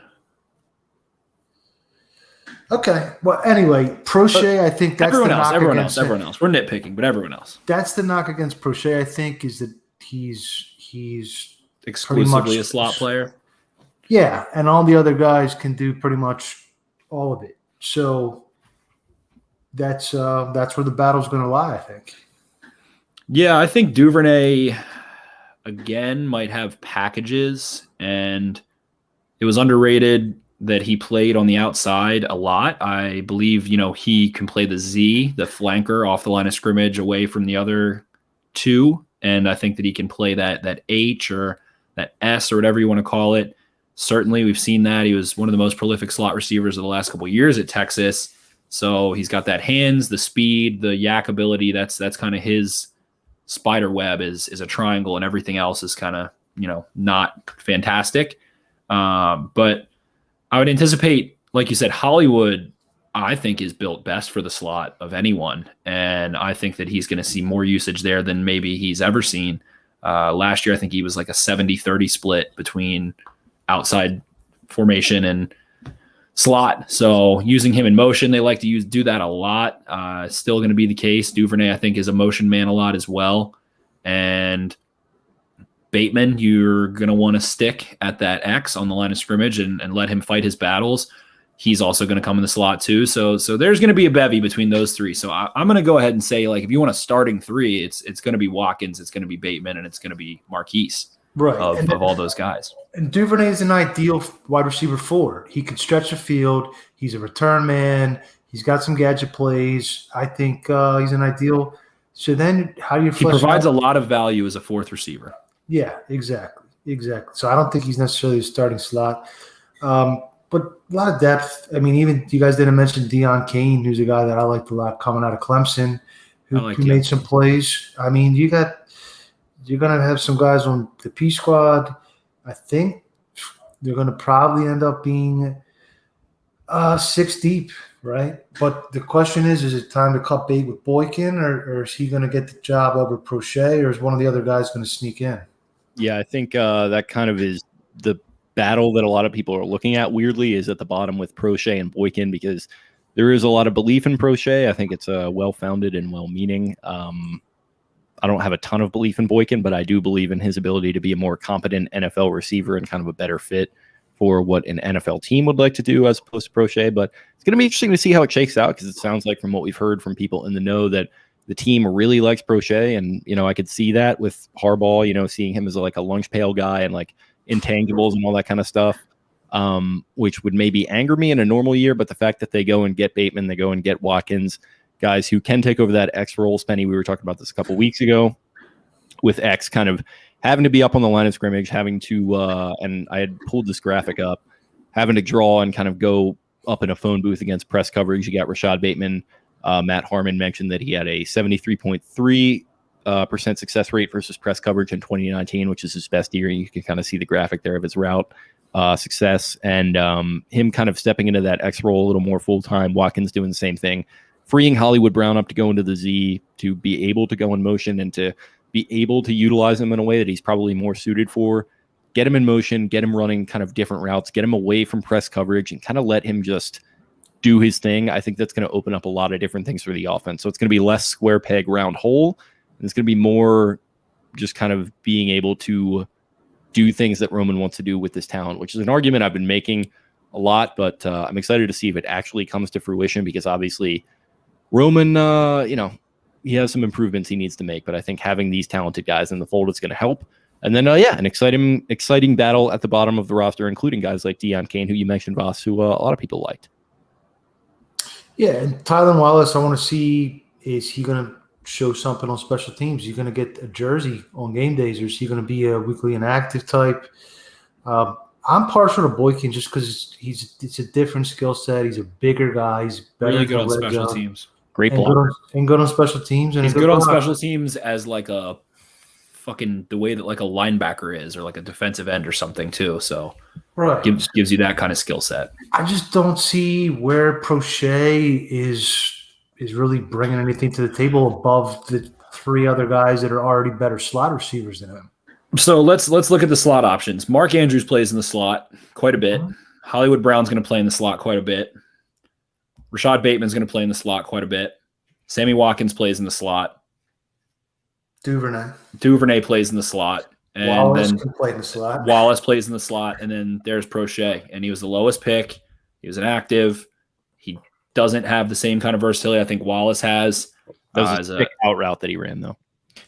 Okay. Well, anyway, Prochet, I think that's everyone else. Everyone else. We're nitpicking, but everyone else. That's the knock against Prochet, I think, is that he's exclusively a slot player. Yeah, and all the other guys can do pretty much all of it. So that's where the battle's going to lie, I think. Yeah, I think Duvernay again might have packages, and it was underrated that he played on the outside a lot. I believe, he can play the Z, the flanker off the line of scrimmage away from the other two. And I think that he can play that H or that S or whatever you want to call it. Certainly, we've seen that. He was one of the most prolific slot receivers of the last couple of years at Texas. So he's got that hands, the speed, the yak ability. That's kind of his spider web is a triangle, and everything else is kind of, not fantastic. But I would anticipate, like you said, Hollywood, I think, is built best for the slot of anyone. And I think that he's going to see more usage there than maybe he's ever seen. Last year, I think he was like a 70-30 split between outside formation and slot. So using him in motion, they like to do that a lot. Still going to be the case. Duvernay, I think, is a motion man a lot as well. And Bateman, you're going to want to stick at that X on the line of scrimmage and let him fight his battles. He's also going to come in the slot too. So there's going to be a bevy between those three. So I'm going to go ahead and say, like, if you want a starting three, it's going to be Watkins, it's going to be Bateman, and it's going to be Marquise of all those guys. And Duvernay is an ideal wide receiver 4. He can stretch the field. He's a return man. He's got some gadget plays. I think he's an ideal. So then how do you He provides a lot of value as a 4th receiver. Yeah, exactly. So I don't think he's necessarily a starting slot. But a lot of depth. I mean, even you guys didn't mention Deion Kane, who's a guy that I liked a lot coming out of Clemson, who made some plays. I mean, you're going to have some guys on the P squad. I think they're going to probably end up being 6 deep, right? But the question is it time to cut bait with Boykin, or is he going to get the job over Prochet, or is one of the other guys going to sneak in? Yeah, I think that kind of is the battle that a lot of people are looking at, weirdly, is at the bottom with Prochet and Boykin, because there is a lot of belief in Prochet. I think it's well-founded and well-meaning. I don't have a ton of belief in Boykin, but I do believe in his ability to be a more competent NFL receiver and kind of a better fit for what an NFL team would like to do as opposed to Prochet. But it's going to be interesting to see how it shakes out, because it sounds like, from what we've heard from people in the know, that the team really likes Prochet. And, I could see that with Harbaugh, seeing him as like a lunch pail guy and like intangibles and all that kind of stuff, which would maybe anger me in a normal year. But the fact that they go and get Bateman, they go and get Watkins, guys who can take over that X role. Spenny, we were talking about this a couple weeks ago, with X kind of having to be up on the line of scrimmage, having to, and I had pulled this graphic up, having to draw and kind of go up in a phone booth against press coverage. You got Rashad Bateman. Matt Harmon mentioned that he had a 73.3% success rate versus press coverage in 2019, which is his best year. And you can kind of see the graphic there of his route success, and him kind of stepping into that X role a little more full-time. Watkins doing the same thing, freeing Hollywood Brown up to go into the Z, to be able to go in motion and to be able to utilize him in a way that he's probably more suited for. Get him in motion, get him running kind of different routes, get him away from press coverage, and kind of let him just do his thing. I think that's going to open up a lot of different things for the offense. So it's going to be less square peg, round hole. And it's going to be more just kind of being able to do things that Roman wants to do with this talent, which is an argument I've been making a lot, but I'm excited to see if it actually comes to fruition, because obviously Roman, he has some improvements he needs to make, but I think having these talented guys in the fold is going to help. And then, an exciting battle at the bottom of the roster, including guys like Deion Kane, who you mentioned, Voss, who a lot of people liked. Yeah, and Tylan Wallace, I want to see, is he going to show something on special teams? Is he going to get a jersey on game days, or is he going to be a weekly inactive type? I'm partial to Boykin just because it's a different skill set. He's a bigger guy. He's better really good on special teams. Great blocker. And good on special teams. And he's good on special teams as like a fucking the way that like a linebacker is, or like a defensive end or something too. So gives you that kind of skill set. I just don't see where Prochet is really bringing anything to the table above the 3 other guys that are already better slot receivers than him. So let's look at the slot options. Mark Andrews plays in the slot quite a bit. Hollywood Brown's going to play in the slot quite a bit. Rashad Bateman's going to play in the slot quite a bit. Sammy Watkins plays in the slot. Duvernay plays in the slot. And Wallace can play in the slot. Wallace plays in the slot, and then there's Prochet, and he was the lowest pick. He was inactive. He doesn't have the same kind of versatility I think Wallace has. That was a sick out route that he ran, though.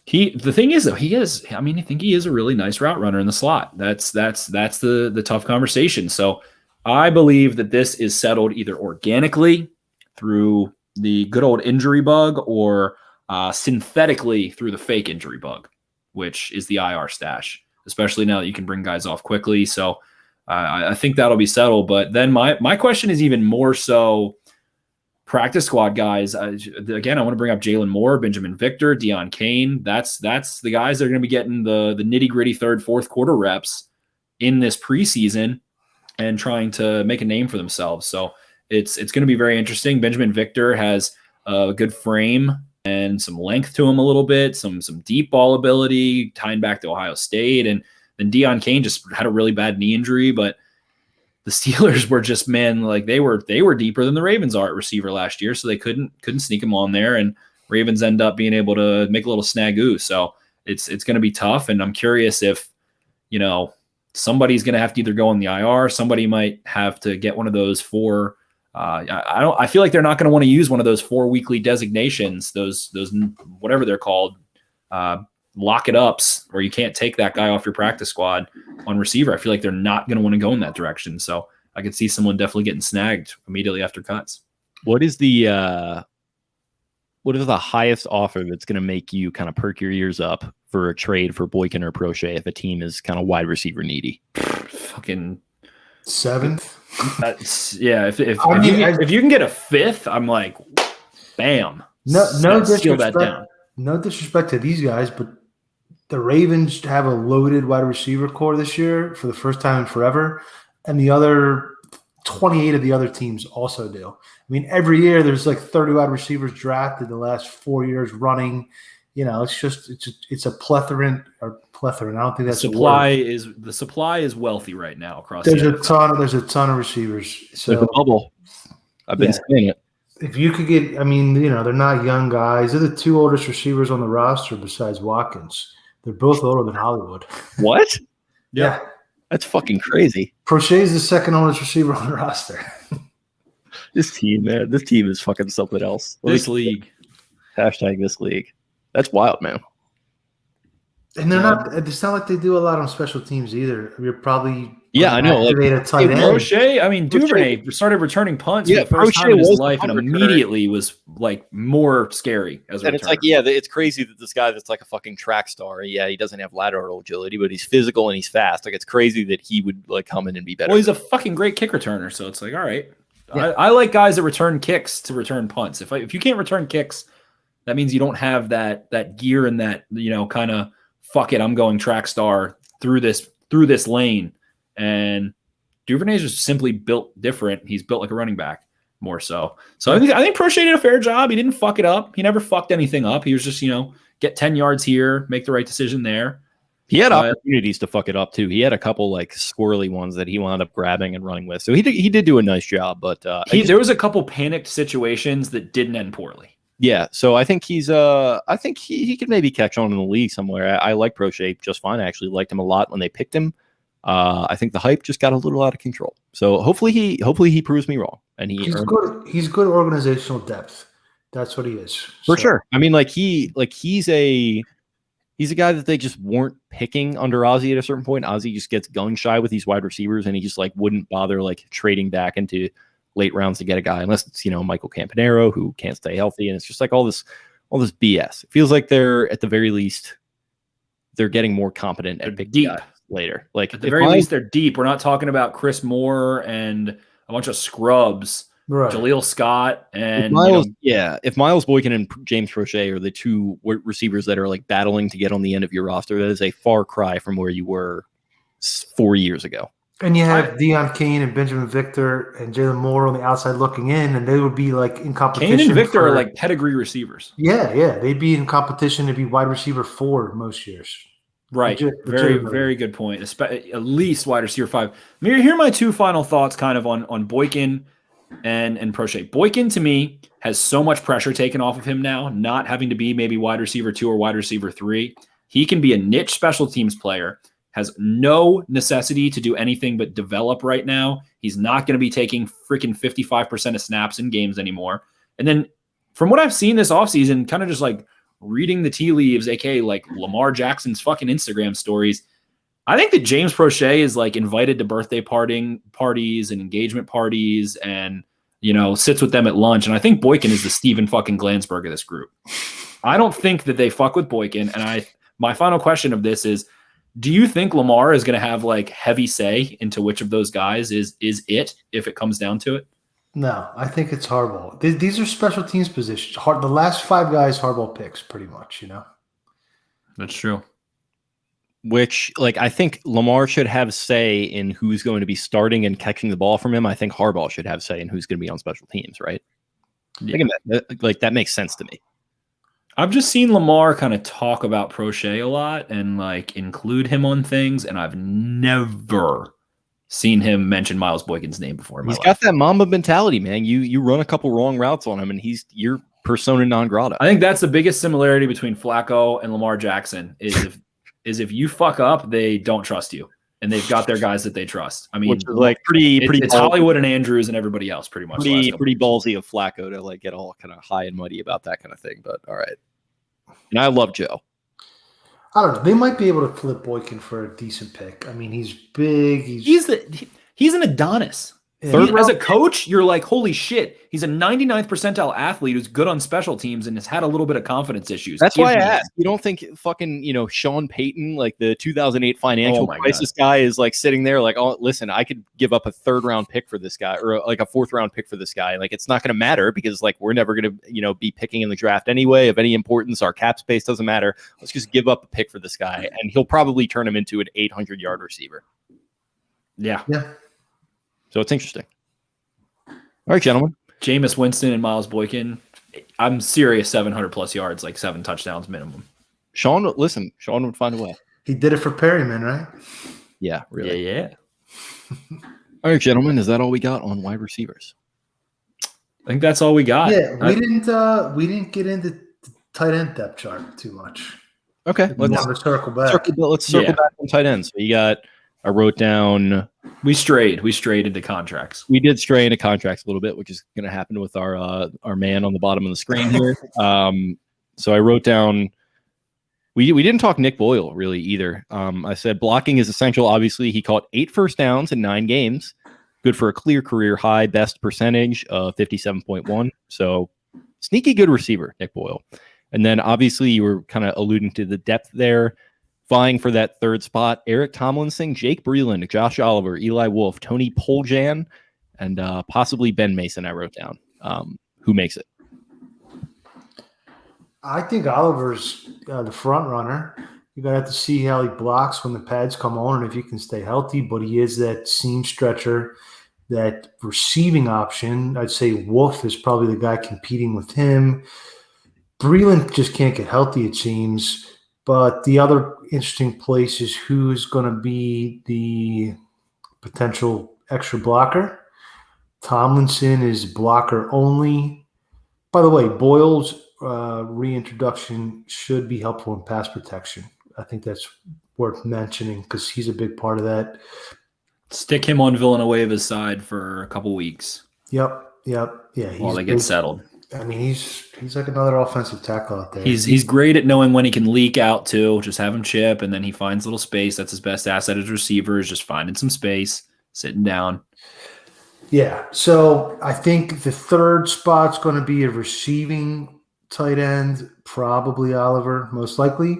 The thing is, though, I think he is a really nice route runner in the slot. That's the tough conversation. So I believe that this is settled either organically through the good old injury bug or synthetically through the fake injury bug, which is the IR stash, especially now that you can bring guys off quickly. So I think that'll be settled. But then my question is even more so practice squad guys. Again, I want to bring up Jalen Moore, Benjamin Victor, Deion Kane. That's the guys that are going to be getting the nitty-gritty third, fourth quarter reps in this preseason and trying to make a name for themselves. So it's going to be very interesting. Benjamin Victor has a good frame and some length to him a little bit, some deep ball ability, tying back to Ohio State. And then Deion Kane just had a really bad knee injury, but the Steelers were just, man, like they were deeper than the Ravens are at receiver last year, so they couldn't sneak him on there, and Ravens end up being able to make a little snagu. So it's going to be tough, and I'm curious if, somebody's going to have to either go on the IR, somebody might have to get one of those four. I feel like they're not going to want to use one of those 4 weekly designations, those whatever they're called, lock it ups, where you can't take that guy off your practice squad on receiver. I feel like they're not going to want to go in that direction. So I could see someone definitely getting snagged immediately after cuts. What is the highest offer that's going to make you kind of perk your ears up for a trade for Boykin or Prochet if a team is kind of wide receiver needy? Fucking 7th. Yeah. If you can get a 5th, I'm like, bam. No Seal that down. No disrespect to these guys, but the Ravens have a loaded wide receiver core this year for the first time in forever, and the other 28 of the other teams also do. I mean, every year there's like 30 wide receivers drafted the last 4 years running. It's a plethora. I don't think that's the supply is wealthy right now across. There's a ton of receivers. So like a bubble. I've been saying it. If you could get, they're not young guys. They're the 2 oldest receivers on the roster besides Watkins. They're both older than Hollywood. What? Yeah. That's fuking crazy. Prochet is the 2nd oldest receiver on the roster. This team, man. This team is fucking something else. This league. Hashtag this league. That's wild, man. And it's not like they do a lot on special teams either. You're probably I know. Activate a tight end. Prochet, Duvernay started returning punts for the first time in his life, and immediately was like more scary as a returner. It's like, it's crazy that this guy that's like a fucking track star. Yeah, he doesn't have lateral agility, but he's physical and he's fast. Like, it's crazy that he would like come in and be better. Well, he's a fucking great kick returner, so it's like, all right. Yeah. I like guys that return kicks to return punts. If you can't return kicks, that means you don't have that gear and that kind of fuck it, I'm going track star through this lane. And Duvernay's just simply built different. He's built like a running back more so. So I think Prochet did a fair job. He didn't fuck it up. He never fucked anything up. He was just, get 10 yards here, make the right decision there. He had opportunities to fuck it up too. He had a couple like squirrely ones that he wound up grabbing and running with. So he did do a nice job, but there was a couple panicked situations that didn't end poorly. Yeah, so I think he could maybe catch on in the league somewhere. I like Prochet just fine. I actually liked him a lot when they picked him. I think the hype just got a little out of control. So hopefully he proves me wrong. And he's good organizational depth. That's what he is. For sure. I mean, he's a guy that they just weren't picking under Ozzie at a certain point. Ozzie just gets gun shy with these wide receivers, and he just like wouldn't bother like trading back into late rounds to get a guy unless it's Michael Campanaro who can't stay healthy, and it's just like all this BS. It feels like they're at the very least they're getting more competent at big deep later. Like at the very least they're deep. We're not talking about Chris Moore and a bunch of scrubs, right? Jaleel Scott and if Miles Boykin and James Prochet are the 2 receivers that are like battling to get on the end of your roster, that is a far cry from where you were 4 years ago. And you have Deion Kane and Benjamin Victor and Jalen Moore on the outside looking in, and they would be like in competition. Kane and Victor are like pedigree receivers. Yeah. They'd be in competition to be wide receiver 4 most years. Right. Very, very good point. At least wide receiver 5. Here are my 2 final thoughts kind of on Boykin and Prochet. Boykin, to me, has so much pressure taken off of him now, not having to be maybe wide receiver 2 or wide receiver 3. He can be a niche special teams player. Has no necessity to do anything but develop right now. He's not going to be taking freaking 55% of snaps in games anymore. And then from what I've seen this offseason, kind of just like reading the tea leaves, aka like Lamar Jackson's fucking Instagram stories, I think that James Prochet is like invited to birthday parties and engagement parties and, sits with them at lunch. And I think Boykin is the Steven fucking Glansberg of this group. I don't think that they fuck with Boykin. And my final question of this is, do you think Lamar is going to have like heavy say into which of those guys is it if it comes down to it? No, I think it's Harbaugh. These are special teams positions. The last 5 guys, Harbaugh picks pretty much, That's true. Which, I think Lamar should have say in who's going to be starting and catching the ball from him. I think Harbaugh should have say in who's going to be on special teams, right? Yeah. That makes sense to me. I've just seen Lamar kind of talk about Prochet a lot and include him on things, and I've never seen him mention Miles Boykin's name before. He's got that Mamba mentality, man. You run a couple wrong routes on him, and you're persona non grata. I think that's the biggest similarity between Flacco and Lamar Jackson is if you fuck up, they don't trust you, and they've got their guys that they trust. I mean, which is pretty. It's Hollywood and Andrews and everybody else, pretty much. Pretty ballsy of Flacco to get all kind of high and muddy about that kind of thing. But all right, and I love Joe. I don't know. They might be able to flip Boykin for a decent pick. I mean, he's big. He's an Adonis. As a coach, you're like, holy shit, he's a 99th percentile athlete who's good on special teams and has had a little bit of confidence issues. That's why I asked. You don't think fucking, Sean Payton, like the 2008 financial crisis guy, is sitting there oh, listen, I could give up a 3rd round pick for this guy or a 4th round pick for this guy. It's not going to matter because we're never going to, be picking in the draft anyway of any importance. Our cap space doesn't matter. Let's just give up a pick for this guy and he'll probably turn him into an 800-yard receiver. Yeah. So it's interesting. All right, gentlemen. Jameis Winston and Miles Boykin. I'm serious 700-plus yards, 7 touchdowns minimum. Sean would find a way. He did it for Perryman, right? Yeah, really. Yeah. All right, gentlemen. Is that all we got on wide receivers? I think that's all we got. Yeah, we didn't get into the tight end depth chart too much. Okay, let's circle back. Let's circle back on tight ends. So I wrote down. We strayed into contracts. We did stray into contracts a little bit, which is going to happen with our man on the bottom of the screen here. So I wrote down. We didn't talk Nick Boyle really either. I said blocking is essential. Obviously, he caught 8 first downs in 9 games. Good for a clear career high best percentage of 57.1. So sneaky good receiver, Nick Boyle. And then obviously you were kind of alluding to the depth there. Vying for that 3rd spot, Eric Tomlinson, Jake Breland, Josh Oliver, Eli Wolf, Tony Poljan, and possibly Ben Mason I wrote down. Who makes it? I think Oliver's the front runner. You're going to have to see how he blocks when the pads come on and if he can stay healthy, but he is that seam stretcher, that receiving option. I'd say Wolf is probably the guy competing with him. Breland just can't get healthy, it seems. But the other interesting place is who's going to be the potential extra blocker. Tomlinson is blocker only. By the way, Boyle's reintroduction should be helpful in pass protection. I think that's worth mentioning because he's a big part of that. Stick him on Villanueva's side for a couple weeks. Yep. Yeah. While they get settled. I mean, he's like another offensive tackle out there. He's great at knowing when he can leak out too. Just have him chip, and then he finds little space. That's his best asset as receiver is just finding some space, sitting down. Yeah. So I think the 3rd spot's going to be a receiving tight end, probably Oliver, most likely.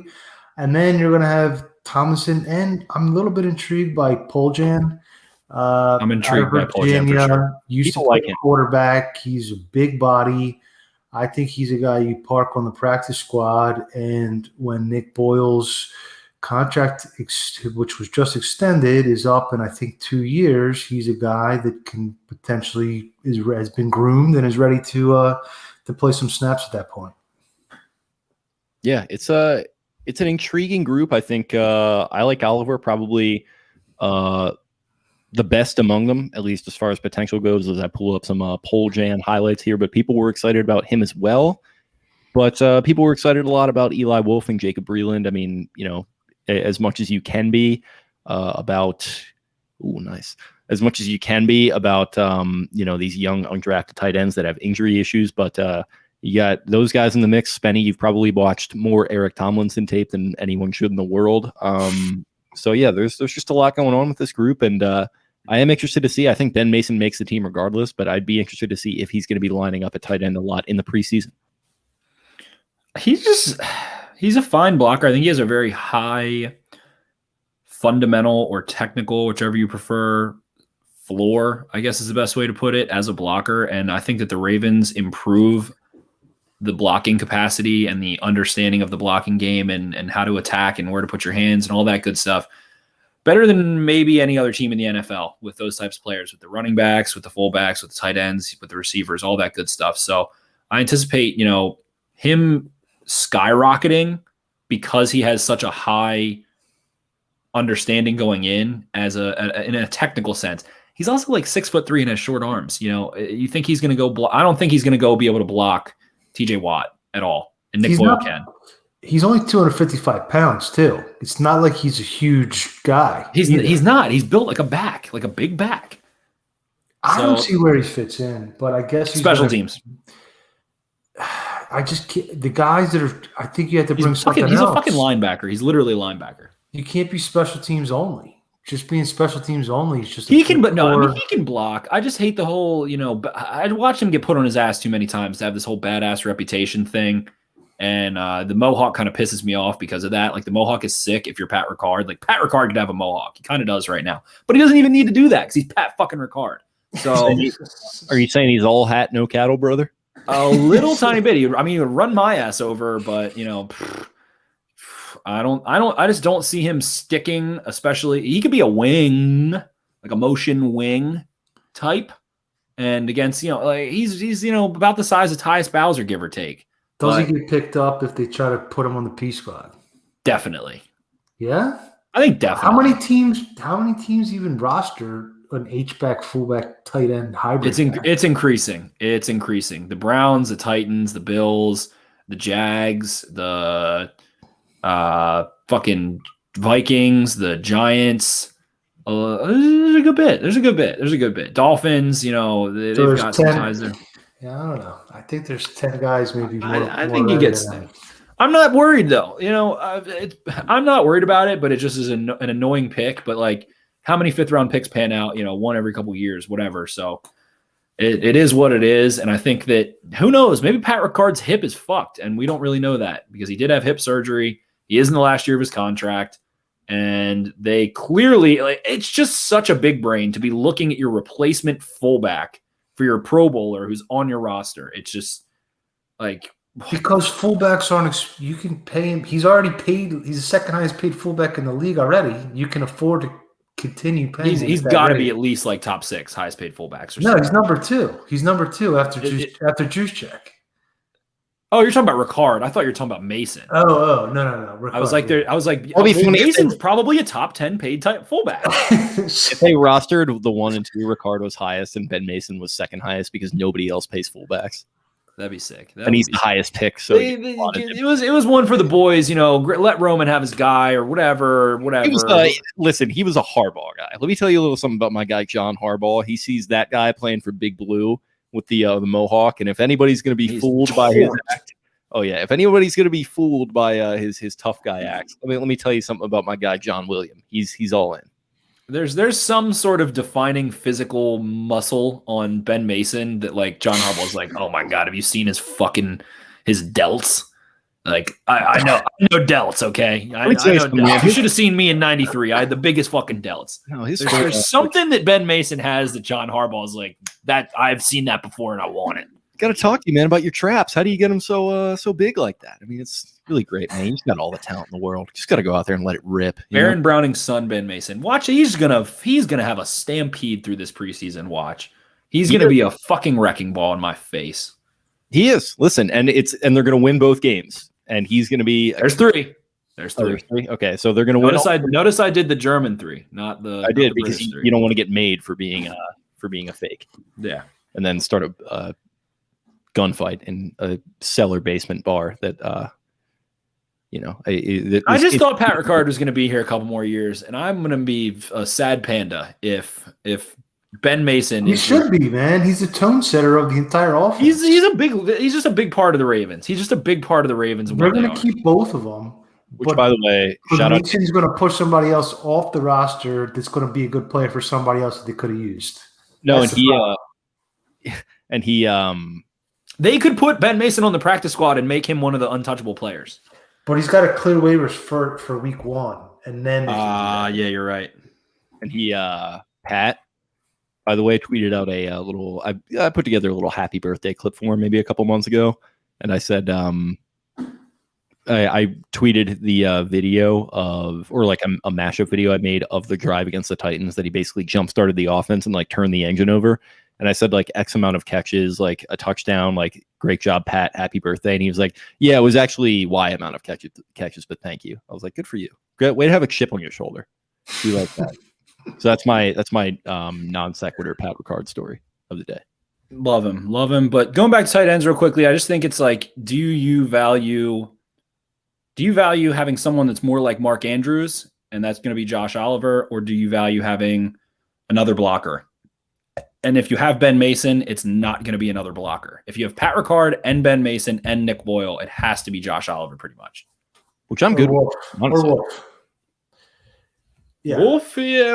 And then you're going to have Tomlinson, and I'm a little bit intrigued by Poljan. I'm intrigued by Poljan for sure. Used to play quarterback. He's a big body. I think he's a guy you park on the practice squad. And when Nick Boyle's contract, which was just extended, is up in I think 2 years, he's a guy that can potentially has been groomed and is ready to play some snaps at that point. Yeah, it's an intriguing group. I think I like Oliver probably. The best among them, at least as far as potential goes, as I pull up some Poljan highlights here. But people were excited about him as well. But people were excited a lot about Eli Wolf and Jacob Breland. I mean, as much as you can be about as much as you can be about these young undrafted tight ends that have injury issues. But you got those guys in the mix. Spenny, you've probably watched more Eric Tomlinson tape than anyone should in the world. So yeah, there's just a lot going on with this group, and I am interested to see. I think Ben Mason makes the team regardless, but I'd be interested to see if he's going to be lining up at tight end a lot in the preseason. He's a fine blocker. I think he has a very high fundamental or technical, whichever you prefer, floor, I guess is the best way to put it, as a blocker. And I think that the Ravens improve the blocking capacity and the understanding of the blocking game and how to attack and where to put your hands and all that good stuff better than maybe any other team in the NFL with those types of players, with the running backs, with the fullbacks, with the tight ends, with the receivers, all that good stuff. So I anticipate, him skyrocketing because he has such a high understanding going in in a technical sense. He's also like 6'3" and has short arms. You think he's going to go I don't think he's going to go be able to block TJ Watt at all. And Nick Boyle can. He's only 255 pounds too. It's not like he's a huge guy. He's not. He's built like a back, like a big back. I don't see where he fits in, but I guess he's special teams. I just can't. The guys that are. I think you have to bring something else. He's a fucking linebacker. He's literally a linebacker. You can't be special teams only. Just being special teams only is just. He can block. I just hate the whole. I watched him get put on his ass too many times to have this whole badass reputation thing, and the Mohawk kind of pisses me off because of that. Like the Mohawk is sick. If you're Pat Ricard, like Pat Ricard could have a Mohawk. He kind of does right now, but he doesn't even need to do that because he's Pat fucking Ricard. So, are you saying he's all hat, no cattle, brother? A little tiny bit. He would run my ass over, but I just don't see him sticking, especially he could be a wing, like a motion wing type. And against, he's about the size of Tyus Bowser, give or take. Does he get picked up if they try to put him on the P squad? Definitely. Yeah? I think definitely. How many teams even roster an H-back, fullback, tight end hybrid? It's increasing. It's increasing. The Browns, the Titans, the Bills, the Jags, the fucking Vikings, the Giants. There's a good bit. Dolphins, they've got 10, some ties there. Yeah, I don't know. I think there's 10 guys, maybe more. I think he gets them. I'm not worried though. I'm not worried about it, but it just is an annoying pick. But like, how many 5th round picks pan out? One every couple of years, whatever. So it is what it is. And I think that who knows? Maybe Pat Ricard's hip is fucked, and we don't really know that because he did have hip surgery. He is in the last year of his contract, and they clearly it's just such a big brain to be looking at your replacement fullback for your Pro Bowler who's on your roster. It's just like. Because fullbacks aren't, you can pay him. He's already paid. He's the second highest paid fullback in the league already. You can afford to continue paying. He's got to be at least like top 6 highest paid fullbacks. No, he's number 2. He's number 2 after Juszczyk. Oh, you're talking about Ricard. I thought you were talking about Mason. Oh, no. Ricard. I was like, Mason's probably a top 10 paid type fullback. If they rostered the 1 and 2, Ricard was highest, and Ben Mason was second highest because nobody else pays fullbacks. That'd be sick. And he's the highest pick, so it was one for the boys. Let Roman have his guy or whatever. Listen, he was a Harbaugh guy. Let me tell you a little something about my guy John Harbaugh. He sees that guy playing for Big Blue with the Mohawk, and if anybody's going to be fooled by his act, if anybody's going to be fooled by his tough guy act, let me tell you something about my guy John William. He's all in. There's some sort of defining physical muscle on Ben Mason that like John Harbaugh's like, oh my God, have you seen his delts? Like I know delts, okay? I know delts. You should have seen me in '93. I had the biggest fucking delts. No, there's something that Ben Mason has that John Harbaugh's like, that I've seen that before and I want it. Got to talk to you, man, about your traps. How do you get them so big like that? I mean, it's really great, man. He's got all the talent in the world. Just got to go out there and let it rip. Baron Browning's son, Ben Mason. Watch, he's gonna have a stampede through this preseason. Watch, he's gonna be a fucking wrecking ball in my face. He is. Listen, and they're gonna win both games, and he's gonna be. There's three. Okay, so they're gonna win. Notice I did the German 3, not the. I did the because you don't want to get made for being a fake. Yeah, and then start a gunfight in a cellar basement bar that I just thought Pat Ricard was going to be here a couple more years, and I'm going to be a sad panda if Ben Mason. He should be, man. He's the tone setter of the entire offense. He's just a big part of the Ravens. He's just a big part of the Ravens. We're going to keep both of them. Which, by the way, shout out. He's going to push somebody else off the roster that's going to be a good player for somebody else that they could have used. No, that's they could put Ben Mason on the practice squad and make him one of the untouchable players. But he's got to clear waivers for week 1, and then yeah, you're right. And he Pat, by the way, tweeted out a little. I put together a little happy birthday clip for him maybe a couple months ago, and I said I tweeted the video of, or like a mashup video I made of the drive against the Titans that he basically jump started the offense and like turned the engine over. And I said like X amount of catches, like a touchdown, like great job, Pat, happy birthday. And he was like, yeah, it was actually Y amount of catches, but thank you. I was like, good for you. Great way to have a chip on your shoulder. We like that. So that's my non sequitur Pat Ricard story of the day. Love him. But going back to tight ends real quickly, I just think it's like, do you value having someone that's more like Mark Andrews, and that's going to be Josh Oliver, or do you value having another blocker? And if you have Ben Mason, it's not going to be another blocker. If you have Pat Ricard and Ben Mason and Nick Boyle, it has to be Josh Oliver pretty much. Which I'm good with. Wolf. Yeah.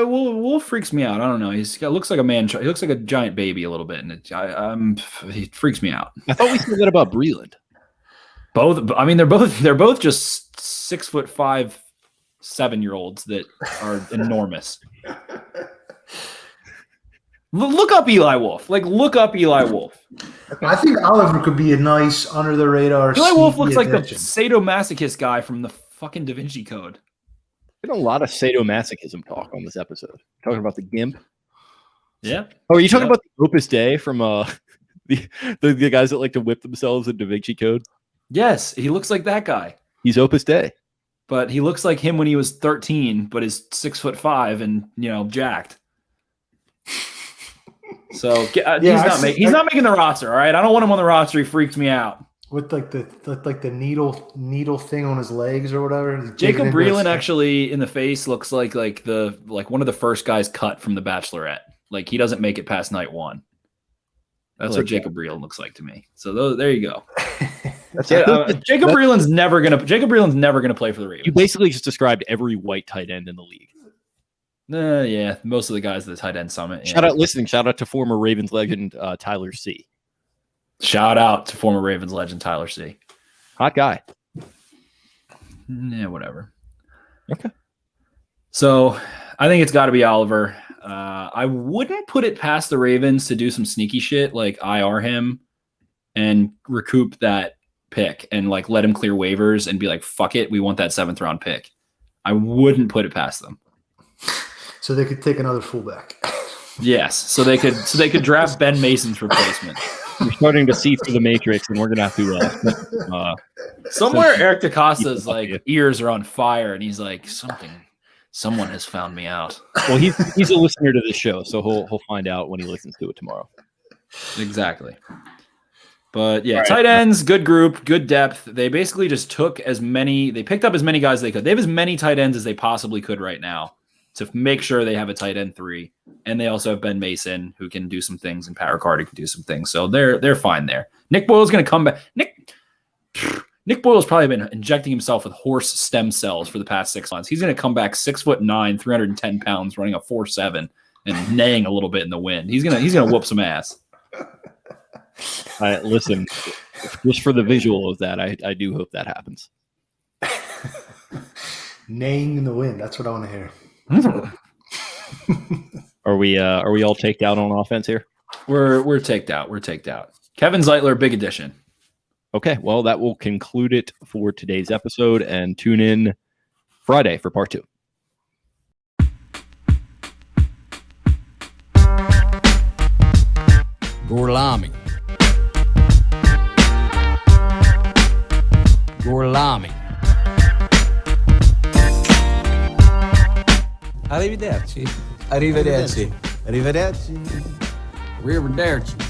Wolf freaks me out. I don't know. He looks like a man. He looks like a giant baby a little bit, and he freaks me out. I thought we said that about Breland. Both. I mean, they're both just 6'5", 7-year-olds that are enormous. Look up Eli Wolf. Look up Eli Wolf. I think Oliver could be a nice under the radar. Eli Wolf looks like the sadomasochist guy from the fucking Da Vinci Code. Been a lot of sadomasochism talk on this episode. Talking about the GIMP. Yeah. Oh, are you talking about the Opus Dei from the guys that like to whip themselves in Da Vinci Code? Yes, he looks like that guy. He's Opus Dei. But he looks like him when he was 13, but is 6'5" and jacked. So he's not making the roster. All right, I don't want him on the roster. He freaks me out. With the needle thing on his legs or whatever. Jacob Breland actually in the face looks like one of the first guys cut from The Bachelorette. Like he doesn't make it past night 1. That's what Jacob Breland looks like to me. So there you go. Jacob Breland's never gonna play for the Ravens. You basically just described every white tight end in the league. Yeah, most of the guys at the tight end summit. Shout out to former Ravens legend Tyler C. Shout out to former Ravens legend Tyler C. Hot guy. Yeah, whatever. Okay. So I think it's got to be Oliver. I wouldn't put it past the Ravens to do some sneaky shit like IR him and recoup that pick and let him clear waivers and be like, fuck it, we want that 7th round pick. I wouldn't put it past them. So they could take another fullback. Yes, so they could draft Ben Mason's replacement. We're starting to see through the matrix, and we're gonna have to. Somewhere, Eric DaCosta's ears are on fire, and he's like, someone has found me out. Well, he's a listener to this show, so he'll find out when he listens to it tomorrow. Exactly. But yeah, right. Tight ends, good group, good depth. They basically just picked up as many guys as they could. They have as many tight ends as they possibly could right now to make sure they have a tight end 3. And they also have Ben Mason, who can do some things, and Pat Ricard, who can do some things. So they're fine there. Nick Boyle's going to come back. Nick Boyle's probably been injecting himself with horse stem cells for the past 6 months. He's going to come back 6'9", 310 pounds, running a 4.7 and neighing a little bit in the wind. He's gonna whoop some ass. Listen, just for the visual of that, I do hope that happens. Neighing in the wind. That's what I want to hear. Are we all taked out on offense here? We're taked out. We're taked out. Kevin Zeitler, big addition. Okay, well, that will conclude it for today's episode, and tune in Friday for part 2. Gorlami. Arrivederci. Arrivederci. Arrivederci. Arrivederci.